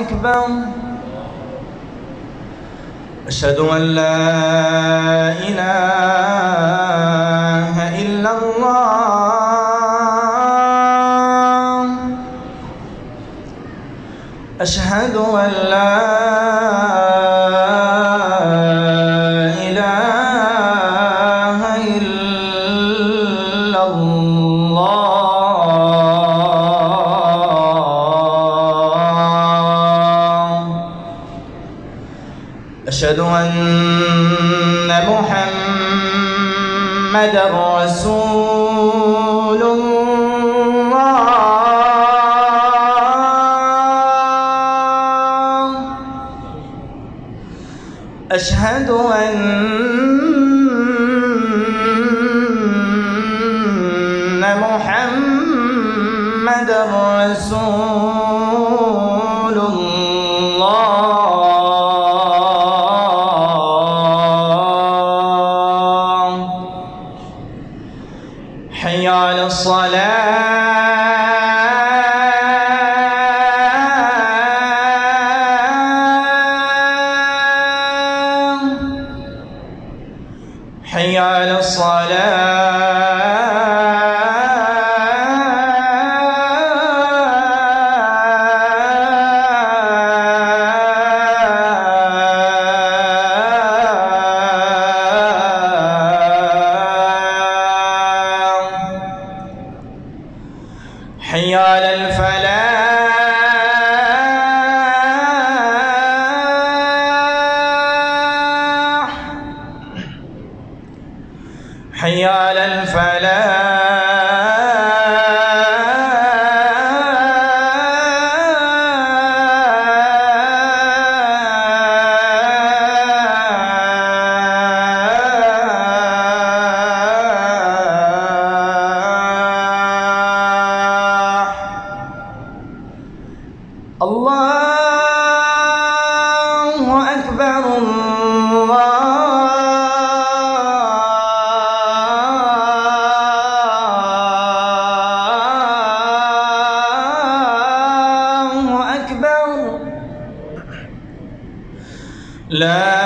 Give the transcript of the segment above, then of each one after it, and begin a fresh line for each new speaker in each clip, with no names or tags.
أكبر. أشهد أن لا إله إلا الله. أشهد أن لا إله إلا الله. أشهد أن محمدًا رسول الله. أشهد أن محمدًا رسول الله. حي على الصلاة. حي على حي على الفلاح. حي على الله أكبر. الله أكبر. لا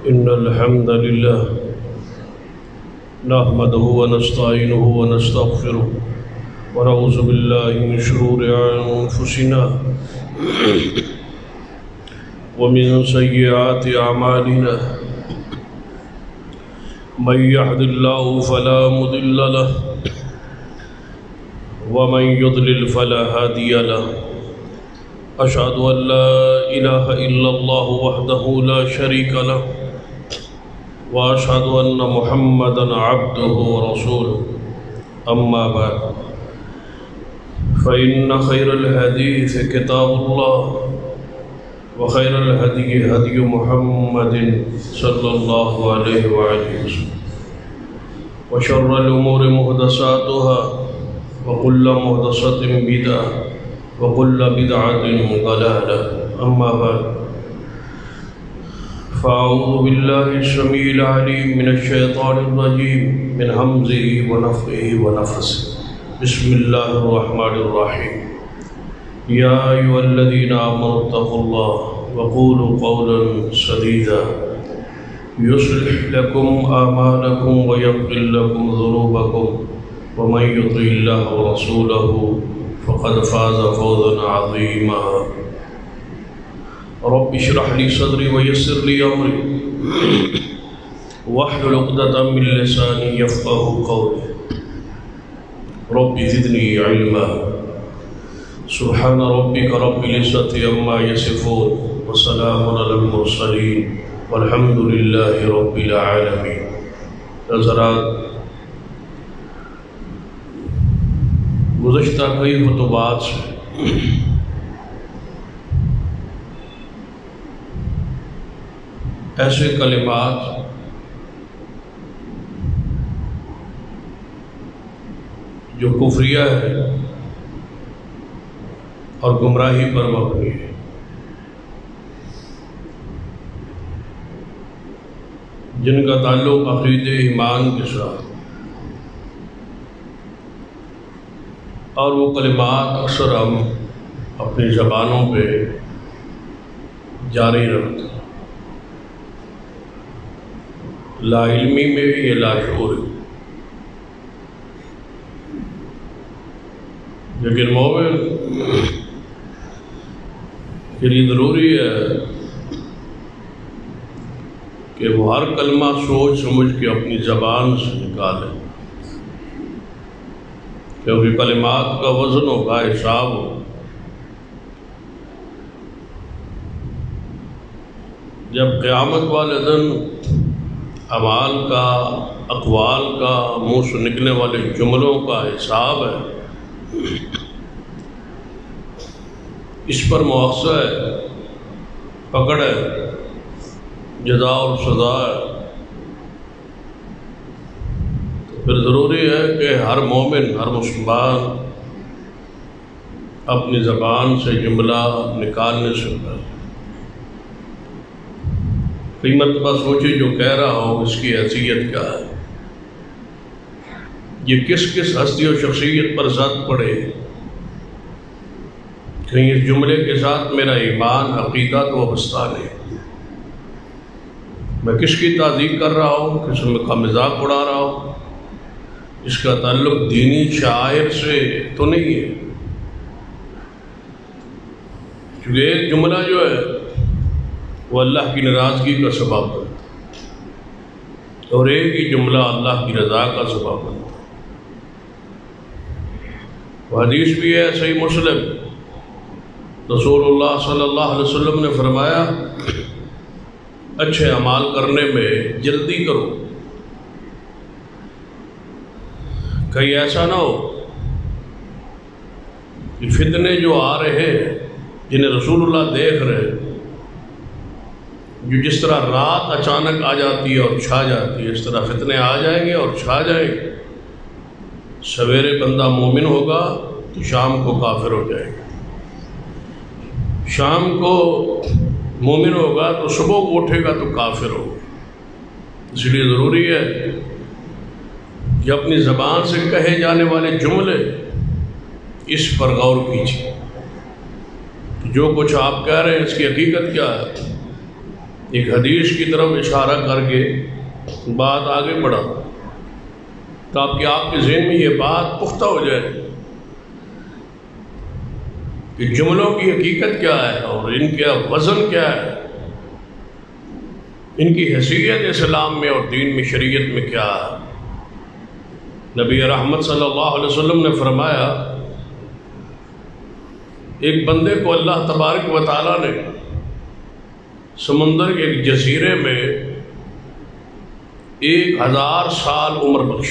إن الحمد لله نحمده ونستعينه ونستغفره ونعوذ بالله من شرور أنفسنا ومن سيئات أعمالنا من يهد الله فلا مضل له ومن يضلل فلا هادي له أشهد أن لا إله إلا الله وحده لا شريك له وأشهد أن محمدًا عبده ورسوله أما بعد فإن خير الحديث كتاب الله وخير الهدي هدي محمد صلى الله عليه وآله وسلم وشر الأمور محدثاتها وكل محدثة بدعة وكل بدعة ضلالة أما بعد فأعوذ بالله السميع العليم من الشيطان الرجيم من همزه ونفخه ونفثه بسم الله الرحمن الرحيم يا أيها الذين آمنوا اتقوا الله وقولوا قولا سديدا يصلح لكم أعمالكم ويغفر لكم ذنوبكم ومن يطع الله ورسوله فقد فاز فوزا عظيما رب اشرح لي صدري ويسر لي أمري واحلل عقدة من لساني يفقهوا قولي رب زدني علما سبحان ربك رب العزة عما يصفون وسلام على المرسلين والحمد لله رب العالمين. حضرات، گزشتہ کئی خطبات سے ایسے کلمات جو کفریہ ہے اور گمراہی پر مبنی ہے، جن کا تعلق عقیدہ ایمان کے ساتھ، اور وہ کلمات اکثر ہم اپنی زبانوں پہ جاری رکھتے ہیں، لا علمی میں بھی یہ لا شعوری، لیکن مومن کے لیے ضروری ہے کہ وہ ہر کلمہ سوچ سمجھ کے اپنی زبان سے نکالے، کیونکہ کلمات کا وزن ہوگا، حساب ہو۔ جب قیامت والے دن اعمال کا، اقوال کا، منہ سے نکلنے والے جملوں کا حساب ہے، اس پر مؤاخذہ ہے، پکڑ ہے، جزا اور سزا ہے، تو پھر ضروری ہے کہ ہر مومن، ہر مسلمان اپنی زبان سے جملہ نکالنے سے پہلے کئی مرتبہ سوچے جو کہہ رہا ہو اس کی حیثیت کیا ہے، یہ کس کس ہستی و شخصیت پر زد پڑے، کہیں اس جملے کے ساتھ میرا ایمان، عقیدہ تو وابستہ نہیں، میں کس کی تعظیم کر رہا ہوں، کس کا مذاق اڑا رہا ہوں، اس کا تعلق دینی شاعر سے تو نہیں ہے، کیونکہ ایک جملہ جو ہے وہ اللہ کی ناراضگی کا سبب ہے، اور ایک ہی جملہ اللہ کی رضا کا سبب ہے۔ وہ حدیث بھی ہے صحیح مسلم، رسول اللہ صلی اللہ علیہ وسلم نے فرمایا اچھے اعمال کرنے میں جلدی کرو، کہیں ایسا نہ ہو کہ فتنے جو آ رہے ہیں جنہیں رسول اللہ دیکھ رہے ہیں، جو جس طرح رات اچانک آ جاتی ہے اور چھا جاتی ہے، اس طرح فتنے آ جائیں گے اور چھا جائیں گے، سویرے بندہ مومن ہوگا تو شام کو کافر ہو جائے گا، شام کو مومن ہوگا تو صبح کو اٹھے گا تو کافر ہوگا۔ اس لیے ضروری ہے کہ اپنی زبان سے کہے جانے والے جملے اس پر غور کیجیے، جو کچھ آپ کہہ رہے ہیں اس کی حقیقت کیا ہے۔ ایک حدیث کی طرف اشارہ کر کے بات آگے بڑھا تاکہ آپ کے ذہن میں یہ بات پختہ ہو جائے کہ جملوں کی حقیقت کیا ہے اور ان کا وزن کیا ہے، ان کی حیثیت اسلام میں اور دین میں، شریعت میں کیا ہے۔ نبی رحمت صلی اللہ علیہ وسلم نے فرمایا ایک بندے کو اللہ تبارک و تعالیٰ نے سمندر کے ایک جزیرے میں 1000 سال عمر بخش.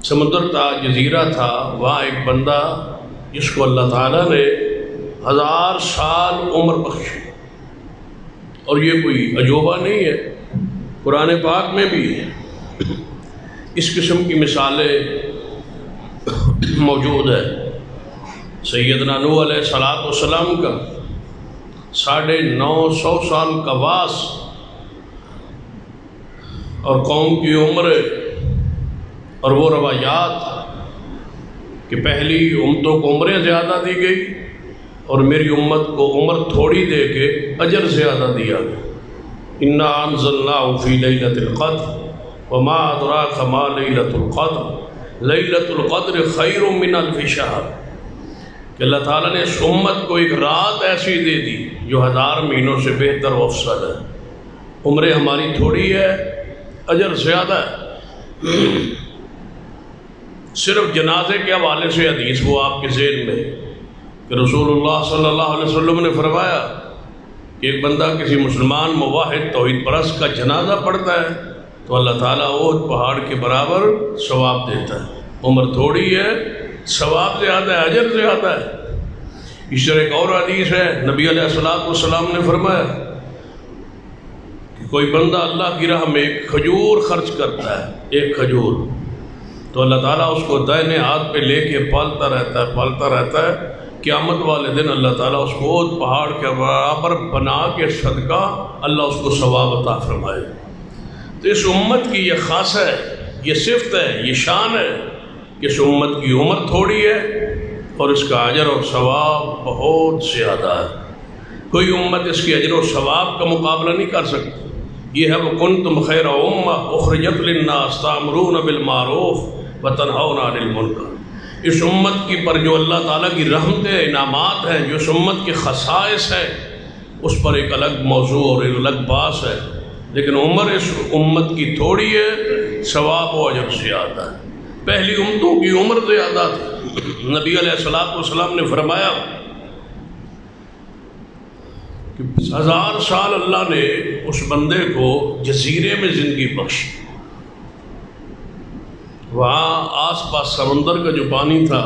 سمندر تھا، جزیرہ تھا، وہاں ایک بندہ جس کو اللہ تعالیٰ نے 1000 سال عمر بخشی. اور یہ کوئی عجوبہ نہیں ہے، قرآن پاک میں بھی اس قسم کی مثالیں موجود ہے. سیدنا نوح علیہ السلام کا 950 سال کا واس اور قوم کی عمر اور وہ روایات کہ پہلی امتوں کو عمریں زیادہ دی گئی اور میری امت کو عمر تھوڑی دے کے اجر زیادہ دیا گیا. انا انزلناہ فی لیلۃ القدر وما ادراک ما لیلۃ القدر لیلۃ القدر خیر من الف شہر. کہ اللہ تعالیٰ نے اس امت کو ایک رات ایسی دے دی جو 1000 مہینوں سے بہتر و افضل ہے. عمریں ہماری تھوڑی ہے، اجر زیادہ ہے. صرف جنازے کے حوالے سے حدیث وہ آپ کے ذہن میں کہ رسول اللہ صلی اللہ علیہ وسلم نے فرمایا کہ ایک بندہ کسی مسلمان موحد توحید پرست کا جنازہ پڑھتا ہے تو اللہ تعالیٰ احد پہاڑ کے برابر ثواب دیتا ہے. عمر تھوڑی ہے، ثواب زیادہ ہے، اجر زیادہ ہے. اس طرح ایک اور حدیث ہے، نبی علیہ السلام نے فرمایا کہ کوئی بندہ اللہ کی راہ میں ایک کھجور خرچ کرتا ہے، ایک کھجور، تو اللہ تعالیٰ اس کو دائنے ہاتھ پہ لے کے پالتا رہتا ہے. قیامت والے دن اللہ تعالیٰ اس کو احد پہاڑ کے برابر بنا کے صدقہ اللہ اس کو ثواب عطا فرمائے. تو اس امت کی یہ خاص ہے، یہ صفت ہے، یہ شان ہے کہ اس امت کی عمر تھوڑی ہے اور اس کا اجر اور ثواب بہت زیادہ ہے. کوئی امت اس کی اجر و ثواب کا مقابلہ نہیں کر سکتی. یہ ہے وَكُنْتُمْ خَيْرَ أُمَّةٍ أُخْرِجَتْ لِلنَّاسِ تَأْمُرُونَ بِالْمَعْرُوفِ وَتَنْهَوْنَ عَنِ الْمُنكَرِ. اس امت کی پر جو اللہ تعالیٰ کی رحمتیں، انعامات ہیں، جو اس امت کے خصائص ہیں، اس پر ایک الگ موضوع اور ایک الگ باس ہے. لیکن عمر اس امت کی تھوڑی ہے، ثواب و اجر زیادہ ہے. پہلی امتوں کی عمر زیادہ تھی. نبی علیہ السلام نے فرمایا کہ 1000 سال اللہ نے اس بندے کو جزیرے میں زندگی بخشی. وہاں آس پاس سمندر کا جو پانی تھا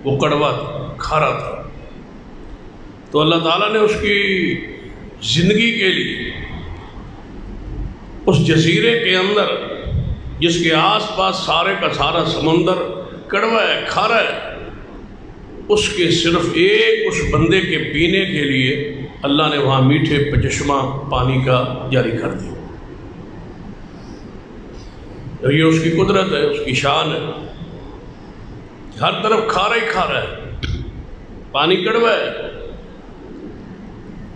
وہ کڑوا تھا، کھارا تھا. تو اللہ تعالیٰ نے اس کی زندگی کے لیے اس جزیرے کے اندر جس کے آس پاس سارے کا سارا سمندر کڑوا ہے، کھارا ہے، اس کے صرف ایک اس بندے کے پینے کے لیے اللہ نے وہاں میٹھے چشمہ پانی کا جاری کر دیا. یہ اس کی قدرت ہے، اس کی شان ہے. ہر طرف کھارا ہی کھارا ہے، پانی کڑوا ہے.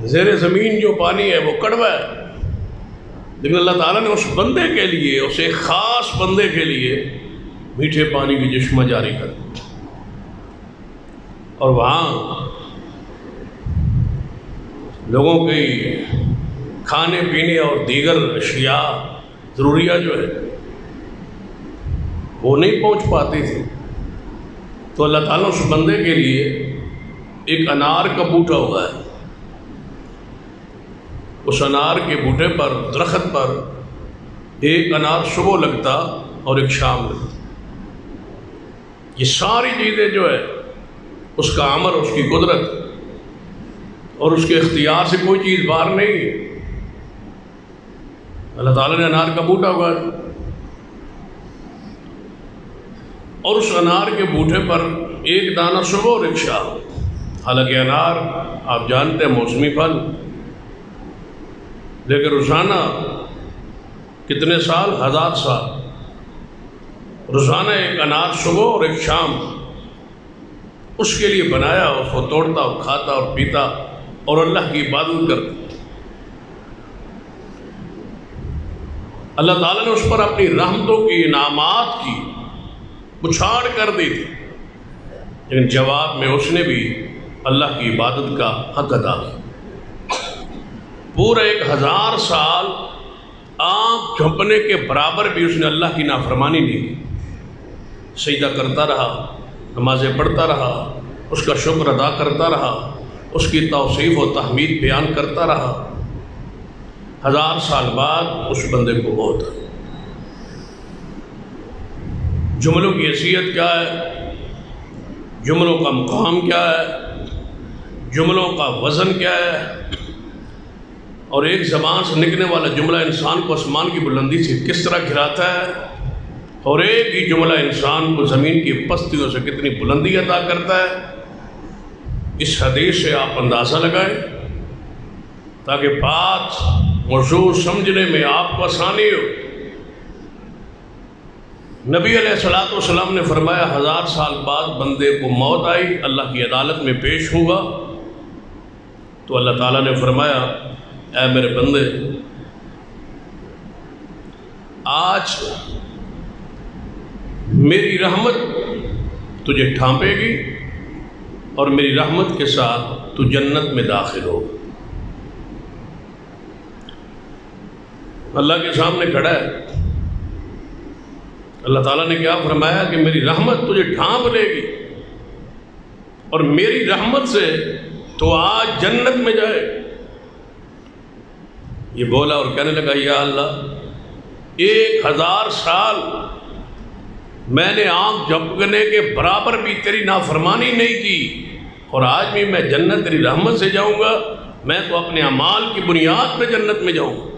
زیر زمین جو پانی ہے وہ کڑوا ہے، لیکن اللہ تعالیٰ نے اس بندے کے لیے، اس ایک خاص بندے کے لیے میٹھے پانی کی چشمہ جاری کر دیا. اور وہاں لوگوں کی کھانے پینے اور دیگر اشیاء ضروریات جو ہے وہ نہیں پہنچ پاتی تھی. تو اللہ تعالیٰ اس بندے کے لیے ایک انار کا بوٹا ہوا ہے. اس انار کے بوٹے پر، درخت پر ایک انار صبح لگتا اور ایک شام لگتا. یہ ساری چیزیں جو ہے اس کا عمر، اس کی قدرت اور اس کے اختیار سے کوئی چیز باہر نہیں ہے. اللہ تعالیٰ نے انار کا بوٹا اگایا اور اس انار کے بوٹے پر ایک دانہ صبح اور ایک شام. حالانکہ انار آپ جانتے ہیں موسمی پھل، لیکن روزانہ کتنے سال؟ 1000 سال روزانہ ایک انار صبح اور ایک شام اس کے لیے بنایا. اس کو توڑتا اور کھاتا اور پیتا اور اللہ کی عبادت کرتا. اللہ تعالیٰ نے اس پر اپنی رحمتوں کی، انعامات کی بچھاڑ کر دی تھی، لیکن جواب میں اس نے بھی اللہ کی عبادت کا حق ادا کیا. پورا 1000 سال آنکھ جھپنے کے برابر بھی اس نے اللہ کی نافرمانی نہیں کی. سجدہ کرتا رہا، نمازیں پڑھتا رہا، اس کا شکر ادا کرتا رہا، اس کی توصیف و تحمید بیان کرتا رہا. 1000 سال بعد اس بندے کو موت ہے۔ جملوں کی حیثیت کیا ہے، جملوں کا مقام کیا ہے، جملوں کا وزن کیا ہے، اور ایک زبان سے نکلنے والا جملہ انسان کو آسمان کی بلندی سے کس طرح گراتا ہے، اور ایک ہی جملہ انسان کو زمین کی پستیوں سے کتنی بلندی عطا کرتا ہے۔ اس حدیث سے آپ اندازہ لگائیں تاکہ بات موضوع سمجھنے میں آپ کو آسانی ہو۔ نبی علیہ السلام نے فرمایا 1000 سال بعد بندے کو موت آئی، اللہ کی عدالت میں پیش ہوا، تو اللہ تعالیٰ نے فرمایا اے میرے بندے، آج میری رحمت تجھے ڈھانپے گی اور میری رحمت کے ساتھ تو جنت میں داخل ہو۔ اللہ کے سامنے کھڑا ہے، اللہ تعالیٰ نے کیا فرمایا کہ میری رحمت تجھے ڈھانپ لے گی اور میری رحمت سے تو آج جنت میں جائے۔ یہ بولا اور کہنے لگا یا اللہ 1000 سال میں نے آنکھ جھپکنے کے برابر بھی تیری نافرمانی نہیں کی، اور آج بھی میں جنت تیری رحمت سے جاؤں گا؟ میں تو اپنے اعمال کی بنیاد پہ جنت میں جاؤں گا۔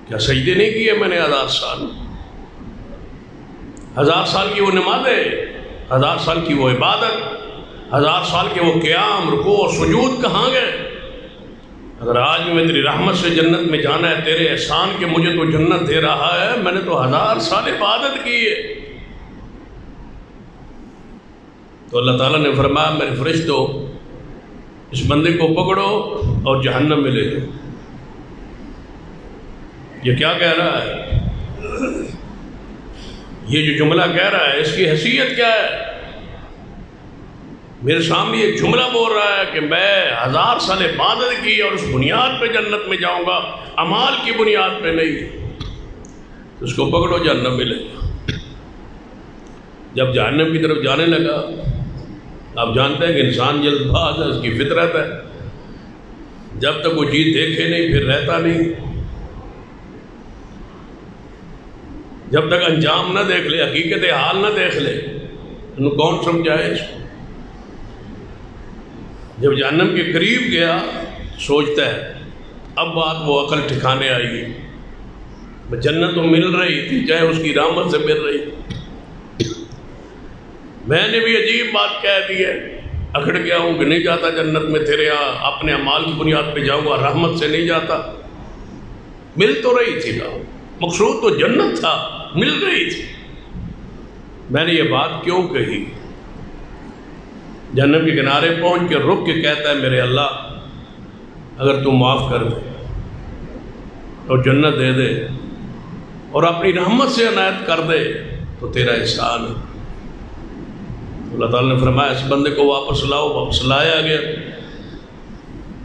کیا سجدے نہیں کیے میں نے 1000 سال؟ 1000 سال کی وہ نمازیں، 1000 سال کی وہ عبادت، 1000 سال کے وہ قیام، رکوع اور سجود کہاں گئے؟ اگر آج بھی میں تیری رحمت سے جنت میں جانا ہے، تیرے احسان کے مجھے تو جنت دے رہا ہے، میں نے تو 1000 سال عبادت کی ہے۔ تو اللہ تعالیٰ نے فرمایا میرے فرشتوں اس بندے کو پکڑو اور جہنم میں لے جاؤ۔ یہ کیا کہہ رہا ہے؟ یہ جو جملہ کہہ رہا ہے اس کی حیثیت کیا ہے؟ میرے سامنے ایک جملہ بول رہا ہے کہ میں 1000 سال عبادت کی اور اس بنیاد پہ جنت میں جاؤں گا، اعمال کی بنیاد پہ نہیں۔ اس کو پکڑو جہنم میں لے جاؤ۔ جب جہنم کی طرف جانے لگا، آپ جانتے ہیں کہ انسان جلد باز ہے، اس کی فطرت ہے، جب تک وہ چیز دیکھے نہیں پھر رہتا نہیں، جب تک انجام نہ دیکھ لے، حقیقت حال نہ دیکھ لے، انہوں کون سمجھائے اس کو؟ جب جہنم کے قریب گیا سوچتا ہے اب بات وہ عقل ٹھکانے آئی ہے، جنت تو مل رہی تھی، چاہے اس کی رحمت سے مل رہی، میں نے بھی عجیب بات کہہ دی ہے، اکڑ گیا ہوں کہ نہیں جاتا جنت میں، تیرے یہاں اپنے اعمال کی بنیاد پہ جاؤں گا، رحمت سے نہیں جاتا۔ مل تو رہی تھی نا، مقصود تو جنت تھا، مل رہی تھی، میں نے یہ بات کیوں کہی؟ جہنم کے کنارے پہنچ کے رک کے کہتا ہے میرے اللہ اگر تو معاف کر دے اور جنت دے دے اور اپنی رحمت سے عنایت کر دے تو تیرا احسان ہے۔ اللہ تعالیٰ نے فرمایا اس بندے کو واپس لاؤ، واپس لایا گیا۔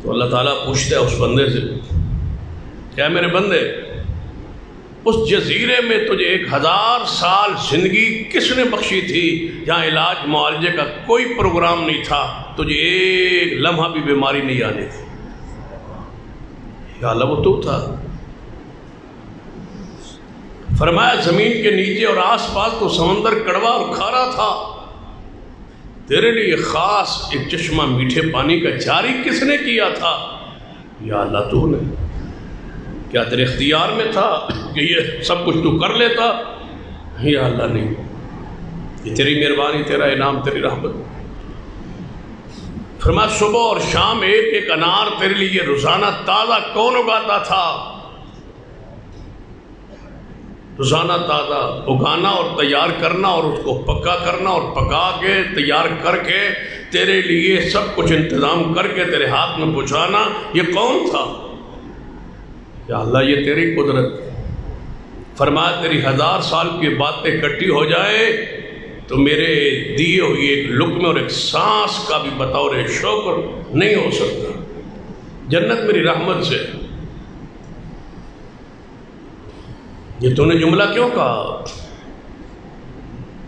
تو اللہ تعالیٰ پوچھتا ہے اس بندے سے کیا میرے بندے اس جزیرے میں تجھے 1000 سال زندگی کس نے بخشی تھی جہاں علاج معالجے کا کوئی پروگرام نہیں تھا، تجھے ایک لمحہ بھی بیماری نہیں آنی تھی؟ یا اللہ وہ تو تھا۔ فرمایا زمین کے نیچے اور آس پاس تو سمندر کڑوا اور کھارا تھا، تیرے لیے خاص ایک چشمہ میٹھے پانی کا جاری کس نے کیا تھا؟ یا اللہ تو نے۔ کیا تیرے اختیار میں تھا کہ یہ سب کچھ تو کر لیتا؟ یا اللہ نہیں، یہ تیری مہربانی، تیرا انعام، تیری رحمت۔ فرمایا صبح اور شام ایک ایک انار تیرے لیے روزانہ تازہ کون اگاتا تھا؟ روزانہ تازہ اگانا اور تیار کرنا اور اس کو پکا کرنا اور پکا کے تیار کر کے تیرے لیے سب کچھ انتظام کر کے تیرے ہاتھ میں پہنچانا، یہ کون تھا؟ یا اللہ یہ تیری قدرت۔ فرمایا تیری 1000 سال کی باتیں اکٹھی ہو جائے تو میرے دیے ہوئی ایک لقمے اور ایک سانس کا بھی بطور شکر نہیں ہو سکتا۔ جنت میری رحمت سے۔ یہ تو نے جملہ کیوں کہا؟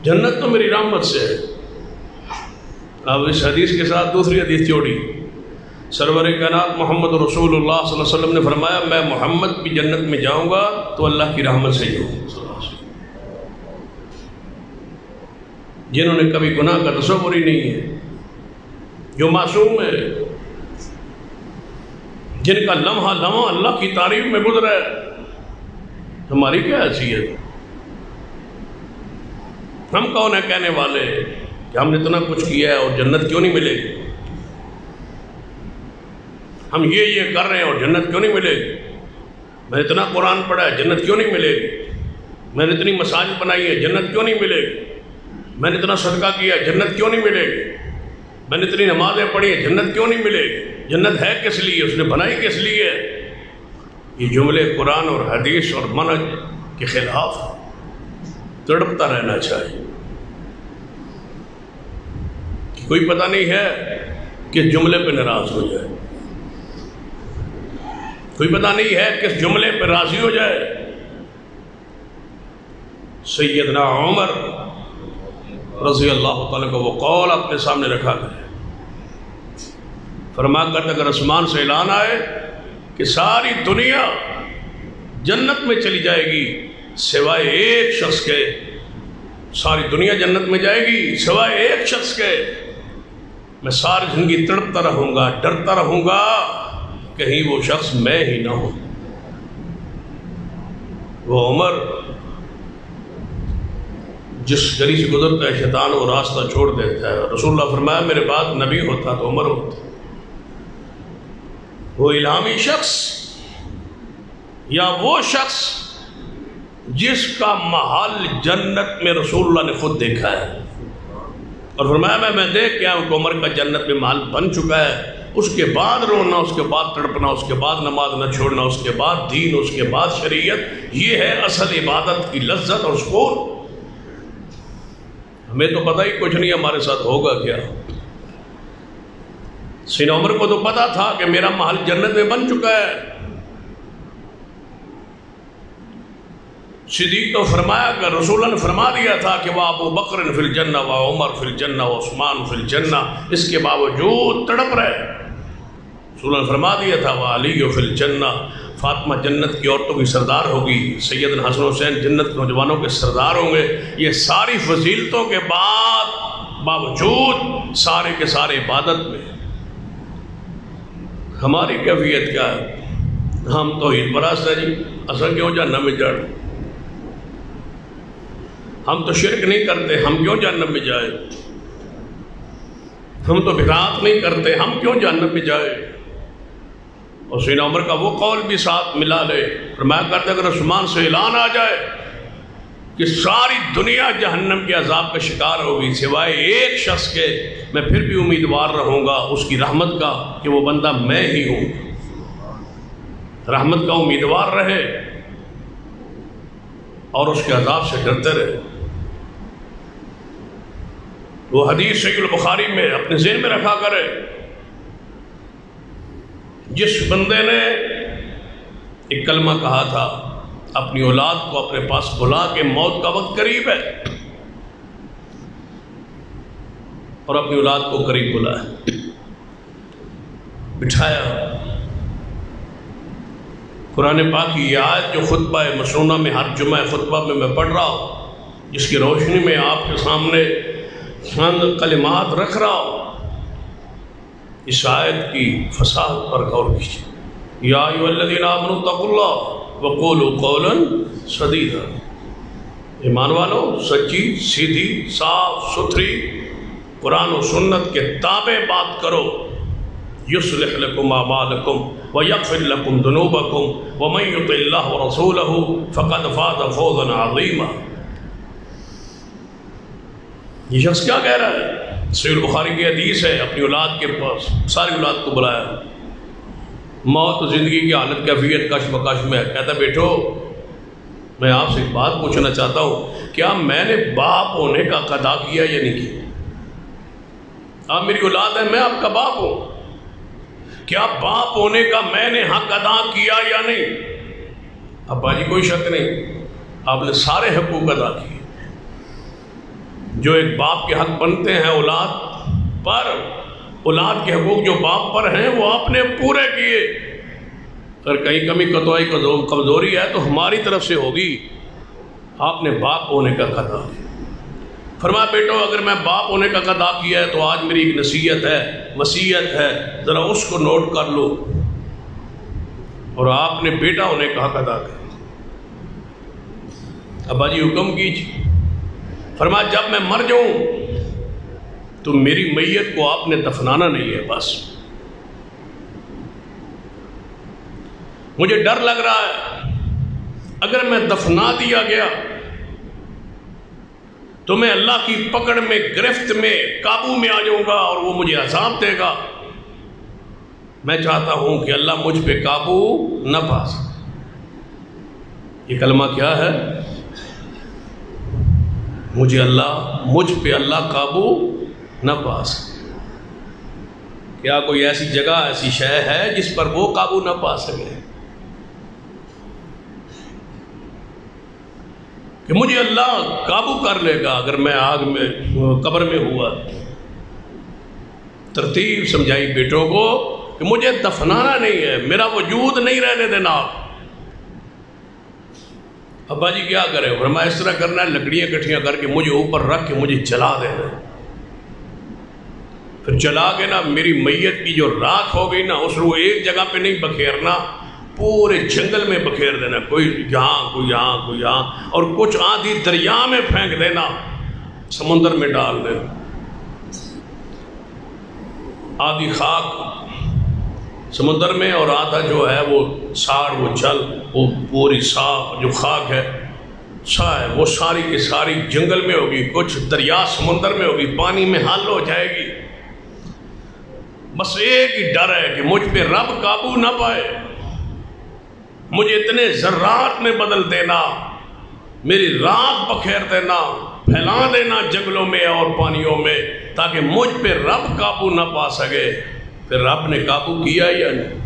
جنت تو میری رحمت سے ہے۔ اب اس حدیث کے ساتھ دوسری حدیث جوڑی، سرور کائنات محمد رسول اللہ صلی اللہ علیہ وسلم نے فرمایا میں محمد بھی جنت میں جاؤں گا تو اللہ کی رحمت سے جاؤں گا، جنہوں نے کبھی گناہ کا تصور ہی نہیں ہے، جو معصوم ہے، جن کا لمحہ لمحہ اللہ کی تعریف میں گزرا ہے، ہماری کیا حیثیت؟ ہم کون ہیں کہنے والے کہ ہم نے اتنا کچھ کیا ہے اور جنت کیوں نہیں ملے گی؟ ہم یہ کر رہے ہیں اور جنت کیوں نہیں ملے گی؟ میں نے اتنا قرآن پڑھا ہے، جنت کیوں نہیں ملے گی؟ میں نے اتنی مساجد بنائی ہے، جنت کیوں نہیں ملے گی؟ میں نے اتنا صدقہ کیا ہے، جنت کیوں نہیں ملے گی؟ میں نے اتنی نمازیں پڑھی ہیں، جنت کیوں نہیں ملے گی؟ جنت ہے کس لیے؟ اس نے بنائی کس لیے؟ یہ جملے قرآن اور حدیث اور منہج کے خلاف تڑپتا رہنا چاہیے۔ کوئی پتہ نہیں ہے کہ جملے پہ ناراض ہو جائے، کوئی پتہ نہیں ہے کس جملے پہ راضی ہو جائے۔ سیدنا عمر رضی اللہ تعالیٰ کو وہ قول اپنے سامنے رکھا گیا، فرما کرتے اگر آسمان سے اعلان آئے کہ ساری دنیا جنت میں چلی جائے گی سوائے ایک شخص کے، ساری دنیا جنت میں جائے گی سوائے ایک شخص کے، میں ساری زندگی تڑپتا رہوں گا، ڈرتا رہوں گا کہیں وہ شخص میں ہی نہ ہوں۔ وہ عمر جس گلی سے گزرتا ہے شیطان وہ راستہ چھوڑ دیتا ہے، رسول اللہ فرمایا میرے بعد نبی ہوتا تو عمر ہوتا۔ وہ الہامی شخص یا وہ شخص جس کا محل جنت میں رسول اللہ نے خود دیکھا ہے اور فرمایا میں دیکھ کے آؤں کہ عمر کا جنت میں محل بن چکا ہے، اس کے بعد رونا، اس کے بعد تڑپنا، اس کے بعد نماز نہ چھوڑنا، اس کے بعد دین، اس کے بعد شریعت، یہ ہے اصل عبادت کی لذت اور سکون۔ ہمیں تو پتہ ہی کچھ نہیں ہمارے ساتھ ہوگا کیا۔ سیدنا عمر کو تو پتا تھا کہ میرا محل جنت میں بن چکا ہے۔ صدیق تو فرمایا کہ رسول اللہ نے فرما دیا تھا کہ وہ ابو بکر فی الجنہ و عمر فی الجنہ و عثمان فی الجنہ، اس کے باوجود تڑپ رہے۔ رسول اللہ نے فرما دیا تھا وہ علی فی الجنہ، فاطمہ جنت کی عورتوں کی سردار ہوگی، سیدنا حسن حسین جنت کے نوجوانوں کے سردار ہوں گے۔ یہ ساری فضیلتوں کے باوجود سارے کے سارے عبادت میں ہماری کیفیت کیا ہے؟ ہم توحید پرست ہیں جی، اصل کیوں جہنم میں جائیں؟ ہم تو شرک نہیں کرتے، ہم کیوں جہنم میں جائیں؟ ہم تو بدعات نہیں کرتے، ہم کیوں جہنم میں جائیں؟ اور سیدنا عمر کا وہ قول بھی ساتھ ملا لے، فرمایا کرتے اگر آسمان سے اعلان آ جائے کہ ساری دنیا جہنم کے عذاب کا شکار ہوگی سوائے ایک شخص کے، میں پھر بھی امیدوار رہوں گا اس کی رحمت کا کہ وہ بندہ میں ہی ہوں۔ رحمت کا امیدوار رہے اور اس کے عذاب سے ڈرتے رہے۔ وہ حدیث صحیح البخاری میں اپنے ذہن میں رکھا کرے، جس بندے نے ایک کلمہ کہا تھا اپنی اولاد کو اپنے پاس بلا کے موت کا وقت قریب ہے اور اپنی اولاد کو قریب بلایا، بٹھایا، قرآن پاک کی یہ آیت جو خطبہ مسنونہ میں ہر جمعہ خطبہ میں پڑھ رہا ہوں، جس کی روشنی میں آپ کے سامنے چند کلمات رکھ رہا ہوں، اس آیت کی فصاحت پر غور کیجیے۔ یا ایھا الذین آمنوا اتقوا اللہ وقولوا قولا سدیدا، ایمان والو سچی سیدھی صاف ستھری قرآن و سنت کے تابع بات کرو۔ یصلح لکم اعمالکم ویغفر لکم ذنوبکم ومن یطع اللہ ورسولہ فقد فاز فوزا عظیما۔ یہ شخص کیا کہہ رہا ہے؟ صحیح البخاری کی حدیث ہے، اپنی اولاد کے پاس ساری اولاد کو بلایا، موت و زندگی کی حالت کیفیت کش بکش میں، کہتا بیٹھو میں آپ سے ایک بات پوچھنا چاہتا ہوں، کیا میں نے باپ ہونے کا حق ادا کیا یا نہیں کیا؟ آپ میری اولاد ہے، میں آپ کا باپ ہوں، کیا باپ ہونے کا میں نے حق ادا کیا یا نہیں؟ ابا جی کوئی شک نہیں، آپ نے سارے حقوق ادا کیے جو ایک باپ کے حق بنتے ہیں اولاد پر، اولاد کے حقوق جو باپ پر ہیں وہ آپ نے پورے کیے. اگر کہیں کمی کتوائی کمزوری ہے تو ہماری طرف سے ہوگی. آپ نے باپ ہونے کا ادا. فرمایا بیٹو اگر میں باپ ہونے کا ادا کیا ہے تو آج میری ایک نصیحت ہے، وصیت ہے، ذرا اس کو نوٹ کر لو. اور آپ نے بیٹا ہونے کا حق ادا کیا. ابا جی حکم کیجیے. فرمایا جب میں مر جاؤں تو میری میت کو آپ نے دفنانا نہیں ہے. بس مجھے ڈر لگ رہا ہے اگر میں دفنا دیا گیا تو میں اللہ کی پکڑ میں، گرفت میں، قابو میں آ جاؤں گا اور وہ مجھے عذاب دے گا. میں چاہتا ہوں کہ اللہ مجھ پہ قابو نہ پا سکے. یہ کلمہ کیا ہے؟ مجھ پہ اللہ قابو نہ پا سکے. کیا کوئی ایسی جگہ، ایسی شے ہے جس پر وہ قابو نہ پا سکے؟ کہ مجھے اللہ قابو کر لے گا اگر میں آگ میں، قبر میں ہوا. ترتیب سمجھائی بیٹوں کو کہ مجھے دفنانا نہیں ہے، میرا وجود نہیں رہنے دینا. ابا جی کیا کرے؟ فرمایا اس طرح کرنا ہے، لکڑیاں اکٹھیاں کر کے مجھے اوپر رکھ کے مجھے جلا دینا. پھر جلا کے نا میری میت کی جو راکھ ہو گئی نا اس کو ایک جگہ پہ نہیں بکھیرنا، پورے جنگل میں بکھیر دینا. کوئی یہاں، کوئی یہاں، کوئی یہاں، اور کچھ آدھی دریا میں پھینک دینا، سمندر میں ڈال دینا. آدھی خاک سمندر میں اور آدھا جو ہے وہ ساڑ، وہ جل، وہ پوری صاف جو خاک ہے وہ ساری کی ساری جنگل میں ہوگی، کچھ دریا سمندر میں ہوگی، پانی میں حل ہو جائے گی. بس ایک ہی ڈر ہے کہ مجھ پہ رب قابو نہ پائے، مجھے اتنے ذرات میں بدل دینا، میری راکھ بکھیر دینا، پھیلا دینا جنگلوں میں اور پانیوں میں، تاکہ مجھ پہ رب قابو نہ پا سکے. پھر رب نے قابو کیا یا نہیں؟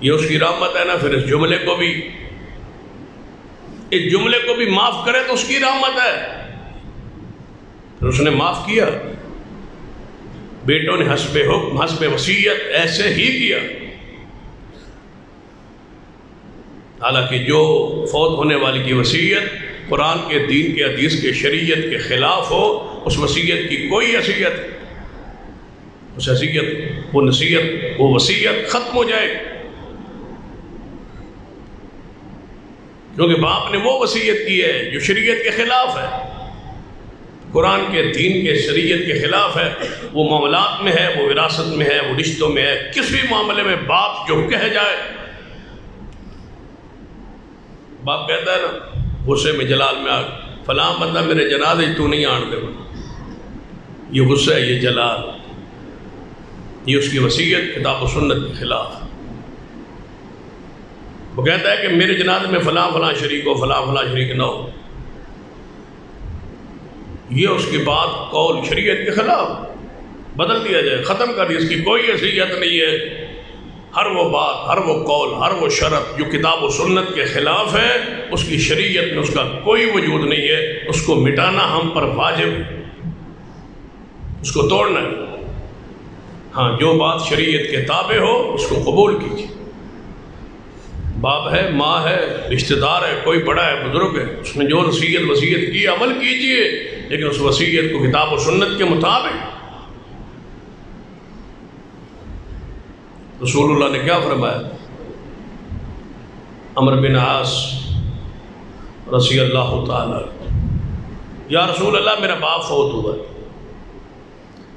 یہ اس کی رحمت ہے نا. پھر اس جملے کو بھی معاف کرے تو اس کی رحمت ہے. پھر اس نے معاف کیا. بیٹوں نے حسب حکم، حسب وصیت ایسے ہی کیا. حالانکہ جو فوت ہونے والی کی وصیت قرآن کے، دین کے، حدیث کے، شریعت کے خلاف ہو، اس وصیت کی کوئی حیثیت، اس حیثیت، وہ نصیحت، وہ وصیت ختم ہو جائے. کیونکہ باپ نے وہ وصیت کی ہے جو شریعت کے خلاف ہے، قرآن کے، دین کے، شریعت کے خلاف ہے. وہ معاملات میں ہے، وہ وراثت میں ہے، وہ رشتوں میں ہے. کسی معاملے میں باپ جو کہہ جائے، باپ کہتا ہے نا غصے میں، جلال میں، فلاں بندہ میرے جنازے تو نہیں آن دے. یہ غصہ ہے، یہ جلال، یہ اس کی وصیت کتاب و سنت کے خلاف. وہ کہتا ہے کہ میرے جنازے میں فلاں فلاں شریک ہو، فلاں فلاں شریک نہ ہو. یہ اس کے بعد قول شریعت کے خلاف، بدل دیا جائے، ختم کر دیا. اس کی کوئی حیثیت نہیں ہے. ہر وہ بات، ہر وہ قول، ہر وہ شرط جو کتاب و سنت کے خلاف ہے، اس کی شریعت میں اس کا کوئی وجود نہیں ہے. اس کو مٹانا ہم پر واجب ہے، اس کو توڑنا ہے. ہاں جو بات شریعت کے تابع ہو اس کو قبول کیجیے. باپ ہے، ماں ہے، رشتہ دار ہے، کوئی بڑا ہے، بزرگ ہے، اس نے جو وصیت کی عمل کیجیے، لیکن اس وصیت کو کتاب و سنت کے مطابق. رسول اللہ نے کیا فرمایا؟ عمرو بن عاص رضی اللہ تعالیٰ، یا رسول اللہ میرا باپ فوت ہوا.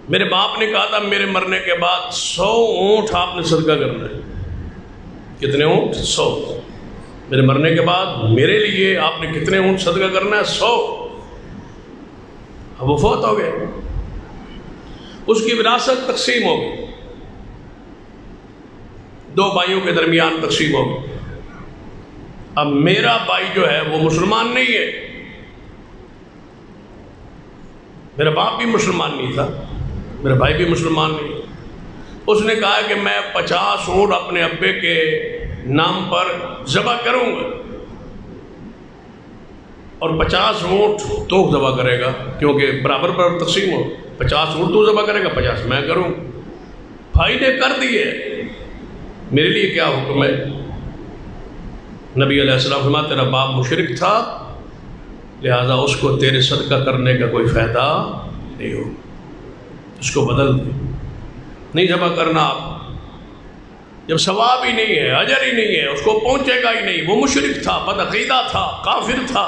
میرے باپ نے کہا تھا میرے مرنے کے بعد 100 اونٹ آپ نے صدقہ کرنا ہے. کتنے اونٹ؟ 100. میرے مرنے کے بعد میرے لیے آپ نے کتنے اونٹ صدقہ کرنا ہے؟ 100. اب وہ فوت ہو گئے، اس کی وراثت تقسیم ہو گئی، 2 بھائیوں کے درمیان تقسیم ہو گئی. اب میرا بھائی جو ہے وہ مسلمان نہیں ہے، میرا باپ بھی مسلمان نہیں تھا، میرا بھائی بھی مسلمان نہیں. اس نے کہا کہ میں 50 اونٹ اپنے ابے کے نام پر ذبح کروں گا. اور 50 اونٹ تو ذبح کرے گا، کیونکہ برابر برابر تقسیم ہو، 50 اونٹ تو ذبح کرے گا، 50 میں کروں۔ بھائی نے کر دیے، میرے لیے کیا حکم ہے؟ نبی علیہ السلام فرمایا تیرا باپ مشرک تھا، لہذا اس کو تیرے صدقہ کرنے کا کوئی فائدہ نہیں ہو، اس کو بدل دے، نہیں ذبح کرنا آپ، جب ثواب ہی نہیں ہے، اجر ہی نہیں ہے، اس کو پہنچے گا ہی نہیں، وہ مشرک تھا، بدعقیدہ تھا، کافر تھا،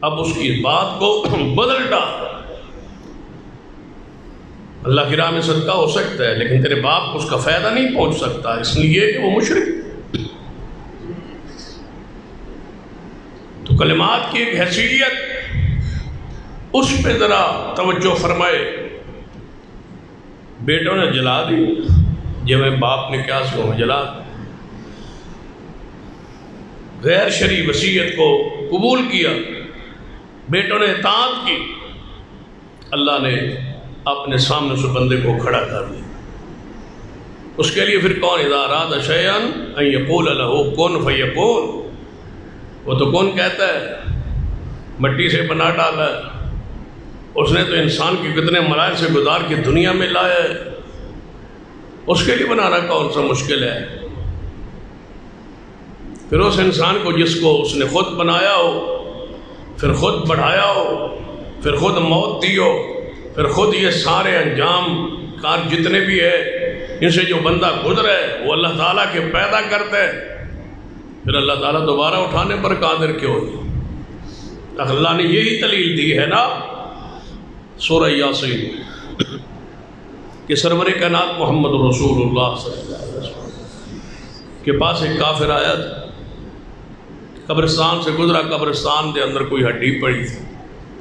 اب اس کی بات کو بدل ڈال۔ اللہ کی راہ میں صدقہ ہو سکتا ہے لیکن تیرے باپ کو اس کا فائدہ نہیں پہنچ سکتا، اس لیے کہ وہ مشرک۔ تو کلمات کی ایک حیثیت، اس پہ ذرا توجہ فرمائے۔ بیٹوں نے جلا دی، جب میں باپ نے کیا سو میں جلا دی، غیر شرعی وصیت کو قبول کیا، بیٹوں نے اطاعت کی، اللہ نے اپنے سامنے اس بندے کو کھڑا کر دیا۔ اس کے لیے پھر کون؟ اذا اراد شیئا ان یقول له کن فیکون، وہ تو کون کہتا ہے، مٹی سے بنا ڈالا ہے، اس نے تو انسان کی کتنے مراحل سے گزار کے دنیا میں لایا ہے، اس کے لیے بنانا کون سا مشکل ہے؟ پھر اس انسان کو جس کو اس نے خود بنایا ہو، پھر خود بڑھایا ہو، پھر خود موت دی ہو، پھر خود یہ سارے انجام کار جتنے بھی ہے ان سے جو بندہ گزرا ہے وہ اللہ تعالیٰ کے پیدا کرتا ہے، پھر اللہ تعالیٰ دوبارہ اٹھانے پر قادر کیوں نہیں؟ اللہ نے یہی دلیل دی ہے نا سورہ یاسین کہ سرور کائنات محمد رسول اللہ صلی اللہ علیہ وسلم کے پاس ایک کافر آیا تھا، قبرستان سے گزرا، قبرستان کے اندر کوئی ہڈی پڑی تھی،